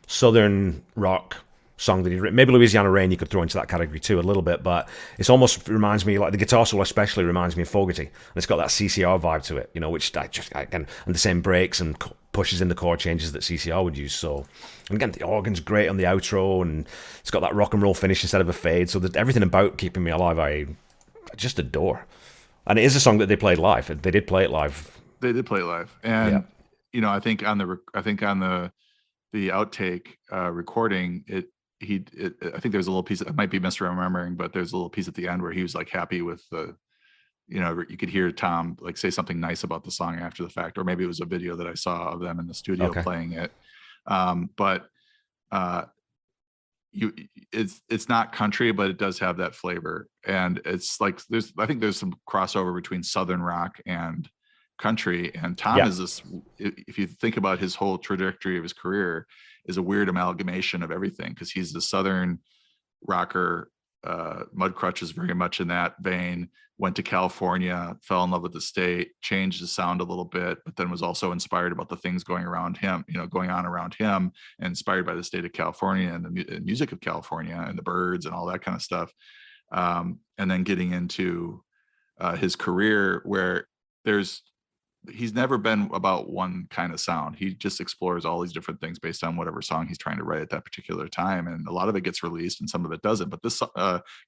southern rock song that he'd written. Maybe Louisiana Rain you could throw into that category too a little bit, but it almost reminds me, like the guitar solo especially reminds me of Fogerty, and it's got that CCR vibe to it, which and the same breaks and pushes in the chord changes that CCR would use. So, and again, the organ's great on the outro, and it's got that rock and roll finish instead of a fade. So there's everything about Keeping Me Alive I just adore, and it is a song that they played live. They did play it live. They did play it live, and I think on the outtake recording, I think there's a little piece, I might be misremembering, but there's a little piece at the end where he was like happy with the, you could hear Tom like say something nice about the song after the fact, or maybe it was a video that I saw of them in the studio playing it. But it's not country, but it does have that flavor, and it's like I think there's some crossover between Southern rock and country, and Tom is this, if you think about his whole trajectory of his career, is a weird amalgamation of everything, because he's the Southern rocker. Mudcrutch is very much in that vein. Went to California, fell in love with the state, changed his sound a little bit, but then was also inspired about the things going on around him, and inspired by the state of California and the music of California and the birds and all that kind of stuff. And then getting into his career, where he's never been about one kind of sound. He just explores all these different things based on whatever song he's trying to write at that particular time. And a lot of it gets released and some of it doesn't. But this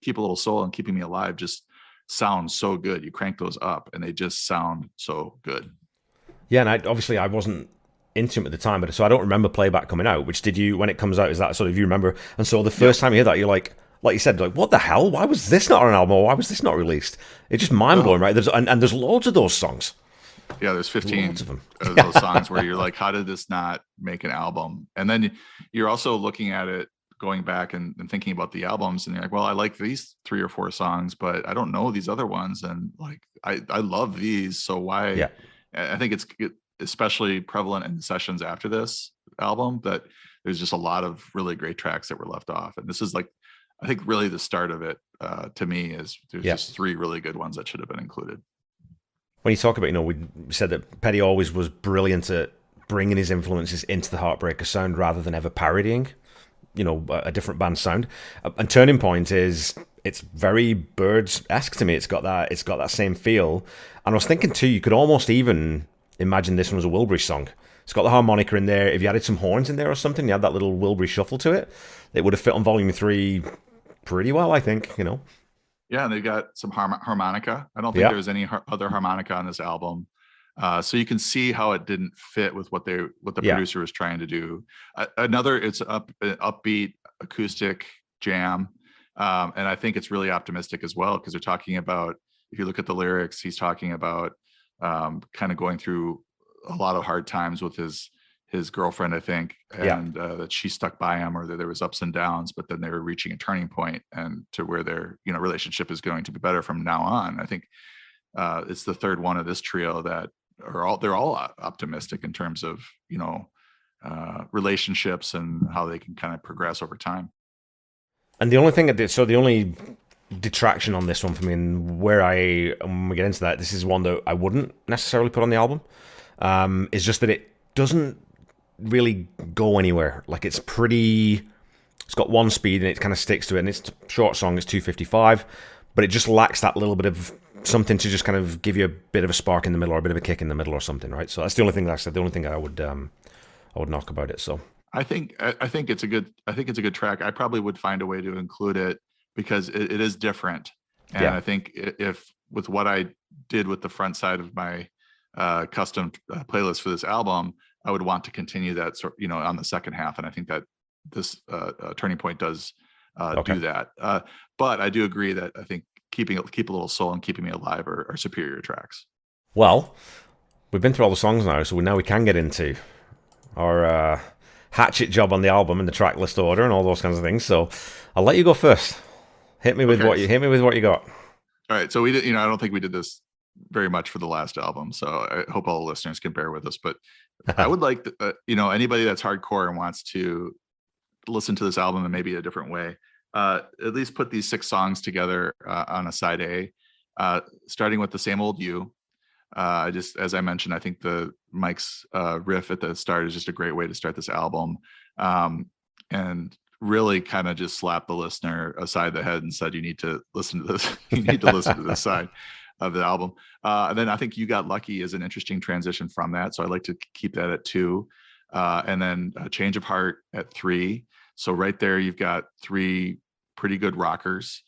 Keep a Little Soul and Keeping Me Alive just sound so good. You crank those up and they just sound so good. Yeah, and I wasn't into him at the time, but so I don't remember Playback coming out. Which did you, when it comes out, is that sort of, you remember? And so the first time you hear that, you're like you said, like, what the hell? Why was this not on an album? Or why was this not released? It's just mind blowing, right? And there's loads of those songs. Yeah, there's 15 of them. Those songs where you're like, how did this not make an album? And then you're also looking at it, going back and thinking about the albums, and you're like, well, I like these 3 or 4 songs, but I don't know these other ones, and like I love these, so why? Yeah. I think it's especially prevalent in sessions after this album that there's just a lot of really great tracks that were left off, and this is like, I think really the start of it to me is there's just 3 really good ones that should have been included. When you talk about, we said that Petty always was brilliant at bringing his influences into the Heartbreaker sound rather than ever parodying, a different band sound. And Turning Point is it's very Birds-esque to me. It's got that same feel. And I was thinking too, you could almost even imagine this one as a Wilbury song. It's got the harmonica in there. If you added some horns in there or something, you had that little Wilbury shuffle to it. It would have fit on volume 3 pretty well, I think. Yeah, and they've got some harmonica. I don't think Yeah, there was any other harmonica on this album. So you can see how it didn't fit with what the yeah, producer was trying to do. It's an upbeat acoustic jam, and I think it's really optimistic as well because they're talking about. If you look at the lyrics, he's talking about kind of going through a lot of hard times with his girlfriend, I think, yeah. and that she stuck by him, or that there was ups and downs, but then they were reaching a turning point, and to where their relationship is going to be better from now on. I think it's the third one of this trio that they're all optimistic in terms of relationships and how they can kind of progress over time. And the only detraction on this one for me, and when we get into that, this is one that I wouldn't necessarily put on the album. Is just that it doesn't really go anywhere. Like it's got one speed and it kind of sticks to it, and it's a short song. It's 2:55, but it just lacks that little bit of something to just kind of give you a bit of a spark in the middle or a bit of a kick in the middle or something, right? So that's the only thing that I said. The only thing I would knock about it. So I think it's a good track. I probably would find a way to include it because it is different. And yeah, I think if with what I did with the front side of my custom playlist for this album, I would want to continue that on the second half. And I think that this Turning Point does okay. do that. But I do agree that I think Keep a Little Soul and Keeping Me Alive are superior tracks. Well, we've been through all the songs now, so now we can get into our hatchet job on the album and the track list order and all those kinds of things. So I'll let you go first. Okay. Hit me with what you got. All right. So we did, I don't think we did this very much for the last album. So I hope all the listeners can bear with us. But I would like, anybody that's hardcore and wants to listen to this album in maybe a different way, at least put these 6 songs together on a side A, starting with The Same Old You. As I mentioned, I think the Mike's riff at the start is just a great way to start this album, and really kind of just slapped the listener aside the head and said, "You need to listen to this. You need to listen to this side of the album." And then I think "You Got Lucky" is an interesting transition from that, so I like to keep that at 2, and then "Change of Heart" at 3. So right there, you've got 3 pretty good rockers,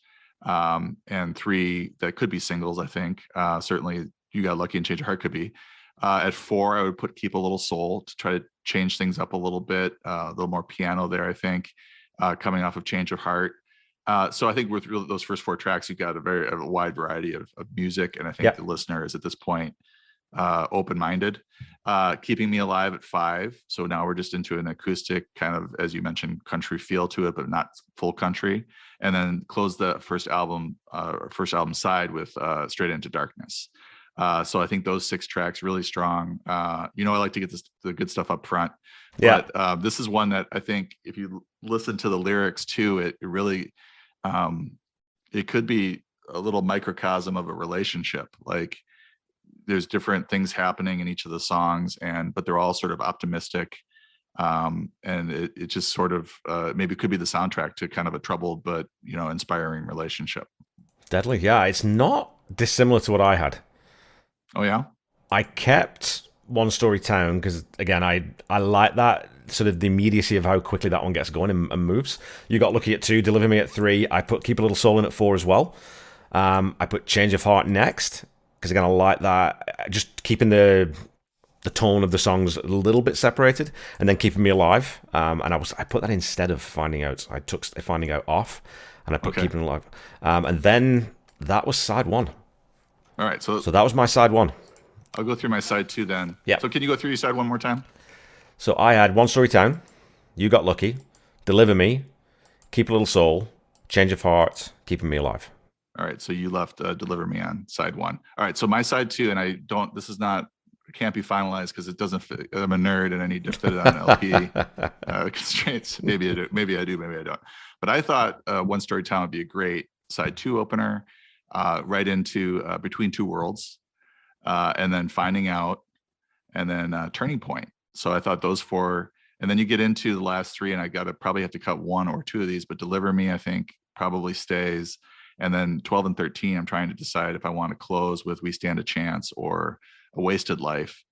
and 3 that could be singles. I think certainly "You Got Lucky" and "Change Your Heart" could be. At 4, I would put "Keep a Little Soul" to try to change things up a little bit, a little more piano there, I think, coming off of "Change of Heart." So I think with those first 4 tracks, you've got a wide variety of music, and I think Yeah, the listener is at this point open-minded. "Keeping Me Alive" at 5. So now we're just into an acoustic kind of, as you mentioned, country feel to it, but not full country. And then close the first album side with "Straight Into Darkness." So I think those 6 tracks really strong. I like to get the good stuff up front, yeah. but this is one that I think if you listen to the lyrics too, it really it could be a little microcosm of a relationship. Like there's different things happening in each of the songs, but they're all sort of optimistic. And it just sort of maybe could be the soundtrack to kind of a troubled but inspiring relationship. Deadly. Yeah, it's not dissimilar to what I had. Oh yeah. I kept One Story Town because again, I like that sort of the immediacy of how quickly that one gets going and moves. You Got Lucky at 2, Deliver Me at 3. I put Keep a Little Soul in at 4 as well. I put Change of Heart next because again, I like that. Just keeping the tone of the songs a little bit separated, and then Keeping Me Alive. And I put that instead of Finding Out. I took Finding Out off, and I put Okay. Keeping Me Alive. And then that was side 1. All right. So So that was my side 1. I'll go through my side 2 then. Yeah. So can you go through your side one more time? So I had One Story Town, You Got Lucky, Deliver Me, Keep a Little Soul, Change of Heart, Keeping Me Alive. All right. So you left Deliver Me on side 1. All right. So my side 2, and this is not, it can't be finalized because it doesn't fit. I'm a nerd and I need to fit it on LP constraints. Maybe I do, maybe I don't. But I thought One Story Town would be a great side 2 opener, right into Between Two Worlds, and then Finding Out, and then Turning Point. So I thought those 4, and then you get into the last 3, and I probably have to cut 1 or 2 of these, but Deliver Me, I think, probably stays. And then 12 and 13, I'm trying to decide if I want to close with We Stand a Chance or A Wasted Life.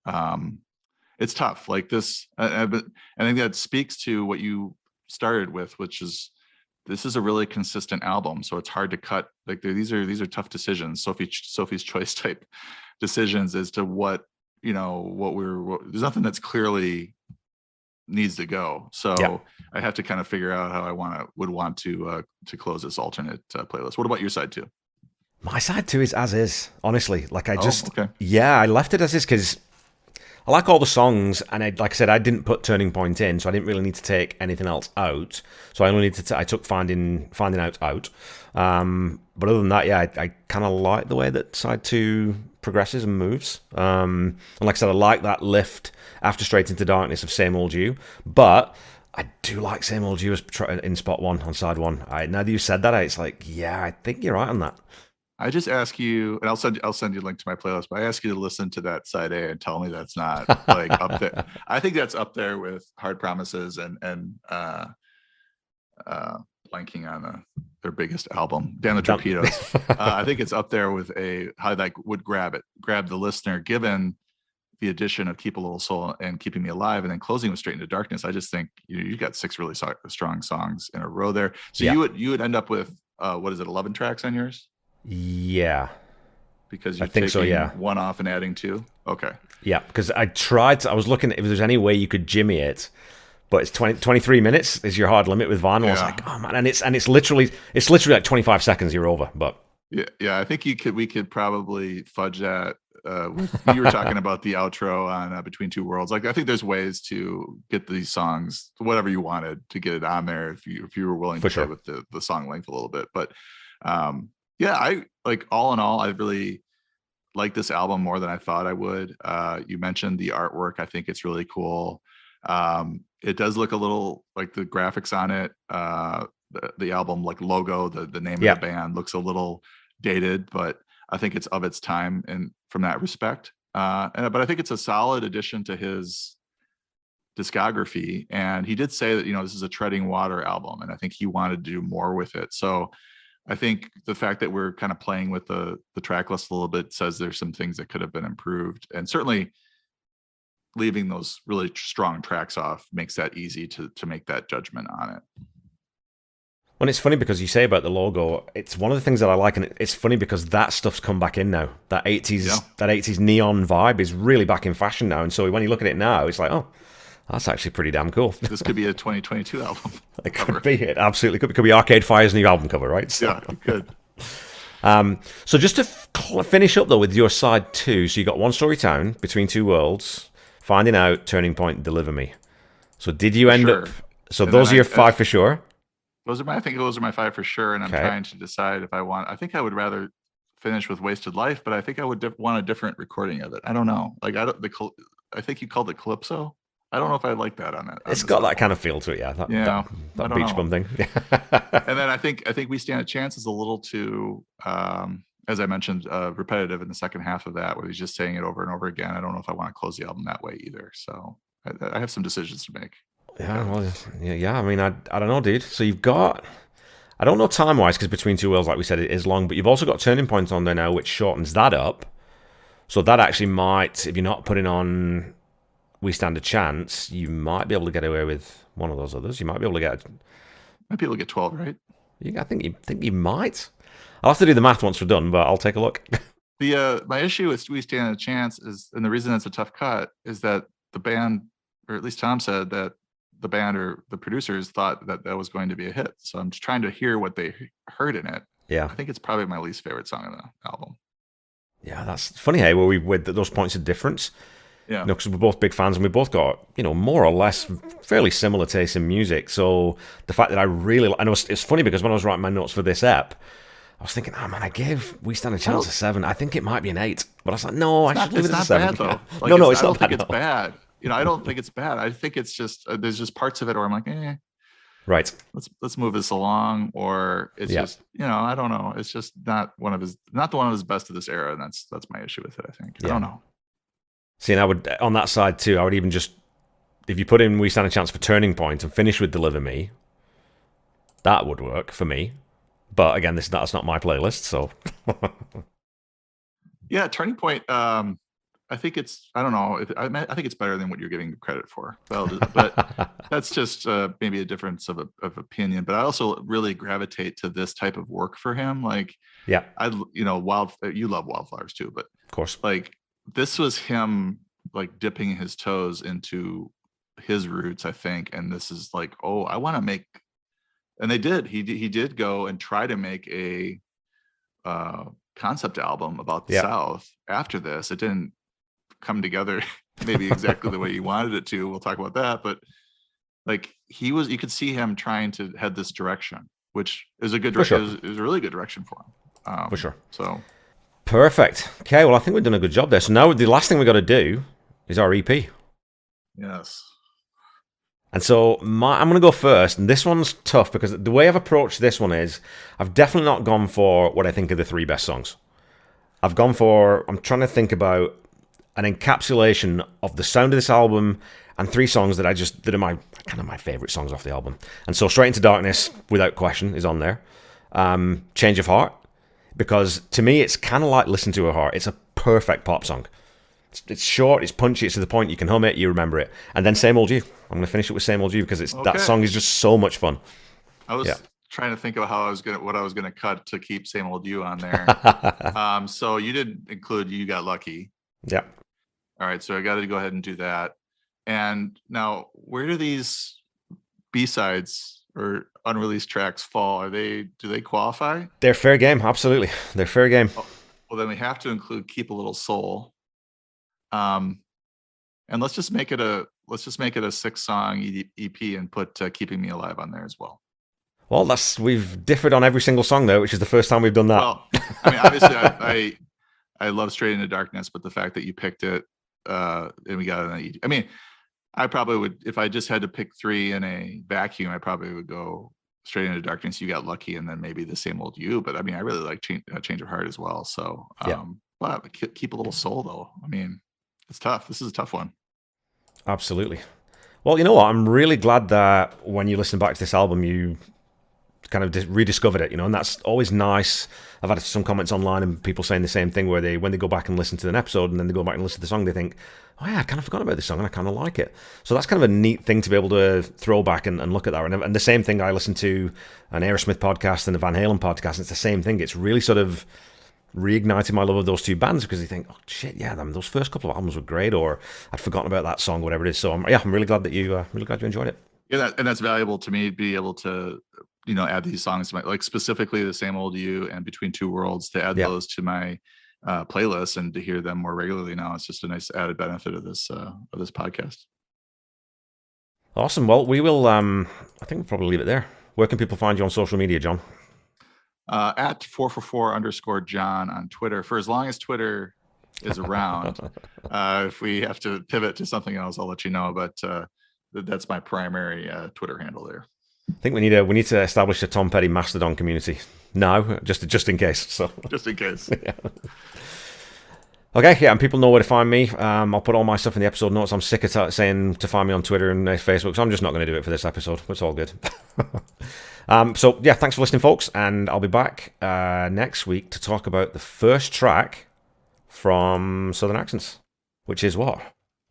It's tough. Like this, I think that speaks to what you started with, which is this is a really consistent album. So it's hard to cut. Like these are tough decisions. Sophie's Choice type decisions as to what, there's nothing that's clearly needs to go. So I have to kind of figure out how I would want to close this alternate playlist. What about your side too? My side too is as is, honestly. Like I okay. I left it as is because I like all the songs, and like I said, I didn't put Turning Point in, so I didn't really need to take anything else out. So I only needed I took Finding Out. But other than that, I kind of like the way that side 2 progresses and moves. And like I said, I like that lift after Straight Into Darkness of Same Old You, but I do like Same Old You as in spot 1 on side 1. Now that you said that, it's like, yeah, I think you're right on that. I just ask you, and I'll send you a link to my playlist, but I ask you to listen to that side A and tell me that's not like up there. I think that's up there with Hard Promises and blanking on their biggest album, Damn the Torpedoes. I think it's up there with how that would grab the listener, given the addition of Keep a Little Soul and Keeping Me Alive, and then closing with Straight Into Darkness. I just think you got 6 really strong songs in a row there. So you would end up with what is it, 11 tracks on yours? Yeah. Because you're taking one off and adding 2? Okay. Yeah, because I was looking if there's any way you could jimmy it, but it's 23 minutes is your hard limit with vinyl. Yeah. I was like, oh man, and it's literally like 25 seconds you're over. But yeah, I think we could probably fudge that. You were talking about the outro on Between Two Worlds. Like I think there's ways to get these songs, whatever you wanted, to get it on there if you were willing to play with the song length a little bit. But I like, all in all, I really like this album more than I thought I would. You mentioned the artwork. I think it's really cool. It does look a little like the graphics on it. The album like logo, the name of the band looks a little dated, but I think it's of its time and from that respect. But I think it's a solid addition to his discography. And he did say that, this is a treading water album, and I think he wanted to do more with it. So I think the fact that we're kind of playing with the track list a little bit says there's some things that could have been improved, and certainly leaving those really strong tracks off makes that easy to make that judgment on it. Well, it's funny because you say about the logo, it's one of the things that I like, and it's funny because that stuff's come back in now. That 80s neon vibe is really back in fashion now, and so when you look at it now, it's like, oh, that's actually pretty damn cool. This could be a 2022 album. It could be. It absolutely could. It could be Arcade Fire's new album cover, right? So. Yeah, it could. So just to finish up, though, with your side 2, so you got One Story Town, Between Two Worlds, Finding Out, Turning Point, Deliver Me. So did you end up... So and those are your 5 for sure? I think those are my 5 for sure, and I'm trying to decide if I want... I think I would rather finish with Wasted Life, but I think I would want a different recording of it. I don't know. Like, I think you called it Calypso. I don't know if I like that on it. It's got that kind of feel to it, yeah. That beach bum thing. And then I think We Stand a Chance is a little too, as I mentioned, repetitive in the second half of that, where he's just saying it over and over again. I don't know if I want to close the album that way either. So I have some decisions to make. Yeah, well, yeah. I mean, I don't know, dude. So you've got, I don't know time-wise, because Between Two Worlds, like we said, it is long, but you've also got Turning Point on there now, which shortens that up. So that actually might, if you're not putting on We Stand a Chance, you might be able to get away with one of those others. You might be able to get 12, right? I think you might. I'll have to do the math once we're done, but I'll take a look. My issue with We Stand a Chance is, and the reason it's a tough cut, is that the band, or at least Tom said that the band or the producers thought that was going to be a hit. So I'm just trying to hear what they heard in it. Yeah, I think it's probably my least favorite song on the album. Yeah, that's funny, hey, where with those points of difference. Yeah, because we're both big fans and we both got, more or less fairly similar taste in music. So the fact that I really, and it's funny because when I was writing my notes for this ep, I was thinking, oh man, I gave We Stand a Chance a 7. I think it might be an 8, but I was like, no, I should leave it as a 7. It's not bad though. No, it's not bad. I don't think it's bad. I don't think it's bad. I think it's just there's just parts of it where I'm like, right. Let's move this along, or it's just I don't know. It's not the one of his best of this era, and that's my issue with it. I think I don't know. See, and I would, on that side too, I would even just, if you put in We Stand a Chance for Turning Point and finish with Deliver Me, that would work for me. But again, that's not my playlist, so. Yeah, Turning Point. I think it's, I don't know. I think it's better than what you're giving credit for. But that's just maybe a difference of opinion. But I also really gravitate to this type of work for him. Like, Yeah, you love Wildflowers too, but of course. like this was him like dipping his toes into his roots, I think. And this is like, oh, I want to make, and they did. He did go and try to make a concept album about the Yeah. South after this. It didn't come together maybe exactly the way he wanted it to. We'll talk about that, but like you could see him trying to head this direction, which is a good direction. Sure. It was a really good direction for him. For sure. So perfect. Okay, well, I think we've done a good job there. So now the last thing we got to do is our EP. Yes. And so I'm going to go first, and this one's tough because the way I've approached this one is I've definitely not gone for what I think are the 3 best songs. I'm trying to think about an encapsulation of the sound of this album and 3 songs that are my favorite songs off the album. And so Straight Into Darkness, without question, is on there. Change of Heart, because to me it's kind of like Listen to Her Heart. It's a perfect pop song. It's short, it's punchy, it's to the point, you can hum it, you remember it. And then Same Old You. I'm going to finish it with Same Old You because that song is just so much fun. I was trying to think of what I was gonna cut to keep Same Old You on there. So you did include You Got Lucky. Yeah. All right, so I got to go ahead and do that. And now, where do these B-sides or unreleased tracks fall? Do they qualify? They're fair game, absolutely. They're fair game. Oh, well, then we have to include Keep a Little Soul. And let's just make it a 6-song EP and put Keeping Me Alive on there as well. Well, we've differed on every single song though, which is the first time we've done that. Well, I mean, obviously, I love Straight Into Darkness, but the fact that you picked it and we got it on EP. I mean, I probably would, if I just had to pick 3 in a vacuum, I probably would go Straight Into Darkness, You Got Lucky, and then maybe the Same Old You. But I mean, I really like Change of Heart as well. So, but Keep a Little Soul though. I mean, it's tough. This is a tough one. Absolutely. Well, you know what? I'm really glad that when you listen back to this album, you kind of rediscovered it, and that's always nice. I've had some comments online and people saying the same thing where when they go back and listen to an episode and then they go back and listen to the song, they think, oh yeah, I kind of forgot about this song and I kind of like it. So that's kind of a neat thing to be able to throw back and look at that. And the same thing, I listen to an Aerosmith podcast and a Van Halen podcast, and it's the same thing. It's really sort of reignited my love of those 2 bands because you think, oh shit, yeah, those first couple of albums were great, or I'd forgotten about that song, whatever it is. So I'm really glad that you enjoyed it. Yeah, and that's valuable to me, to be able to add these songs to my, like specifically the Same Old You and Between Two Worlds, to add those to my playlist and to hear them more regularly now. It's just a nice added benefit of this podcast. Awesome. Well, we will I think we'll probably leave it there. Where can people find you on social media, John? At 444_John on Twitter, for as long as Twitter is around. If we have to pivot to something else, I'll let you know, but that's my primary Twitter handle there. I think we need to establish a Tom Petty Mastodon community now, just in case. So just in case. Yeah. Okay, yeah, and people know where to find me. I'll put all my stuff in the episode notes. I'm sick of saying to find me on Twitter and Facebook, so I'm just not going to do it for this episode. It's all good. So yeah, thanks for listening, folks, and I'll be back next week to talk about the first track from Southern Accents, which is what?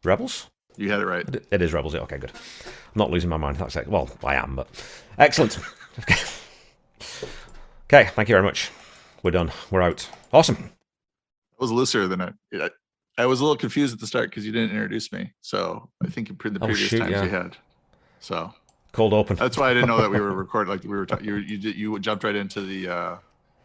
Rebels? You had it right. It is Rebels. Okay, good. I'm not losing my mind. That's it. Well, I am, but excellent. Okay, thank you very much. We're done. We're out. Awesome. It was looser than I was a little confused at the start because you didn't introduce me. So I think in the previous times you had. So cold open. That's why I didn't know that we were recording. Like we were, you jumped right into the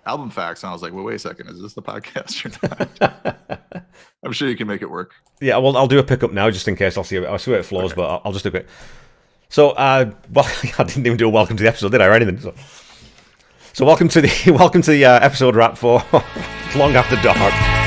album facts, and I was like, well, wait a second, is this the podcast or not? I'm sure you can make it work. Yeah, well, I'll do a pickup now just in case. I'll see where it flows, okay. But I'll just do it. So, well, I didn't even do a welcome to the episode, did I, or anything? So welcome to the episode wrap for Long After Dark.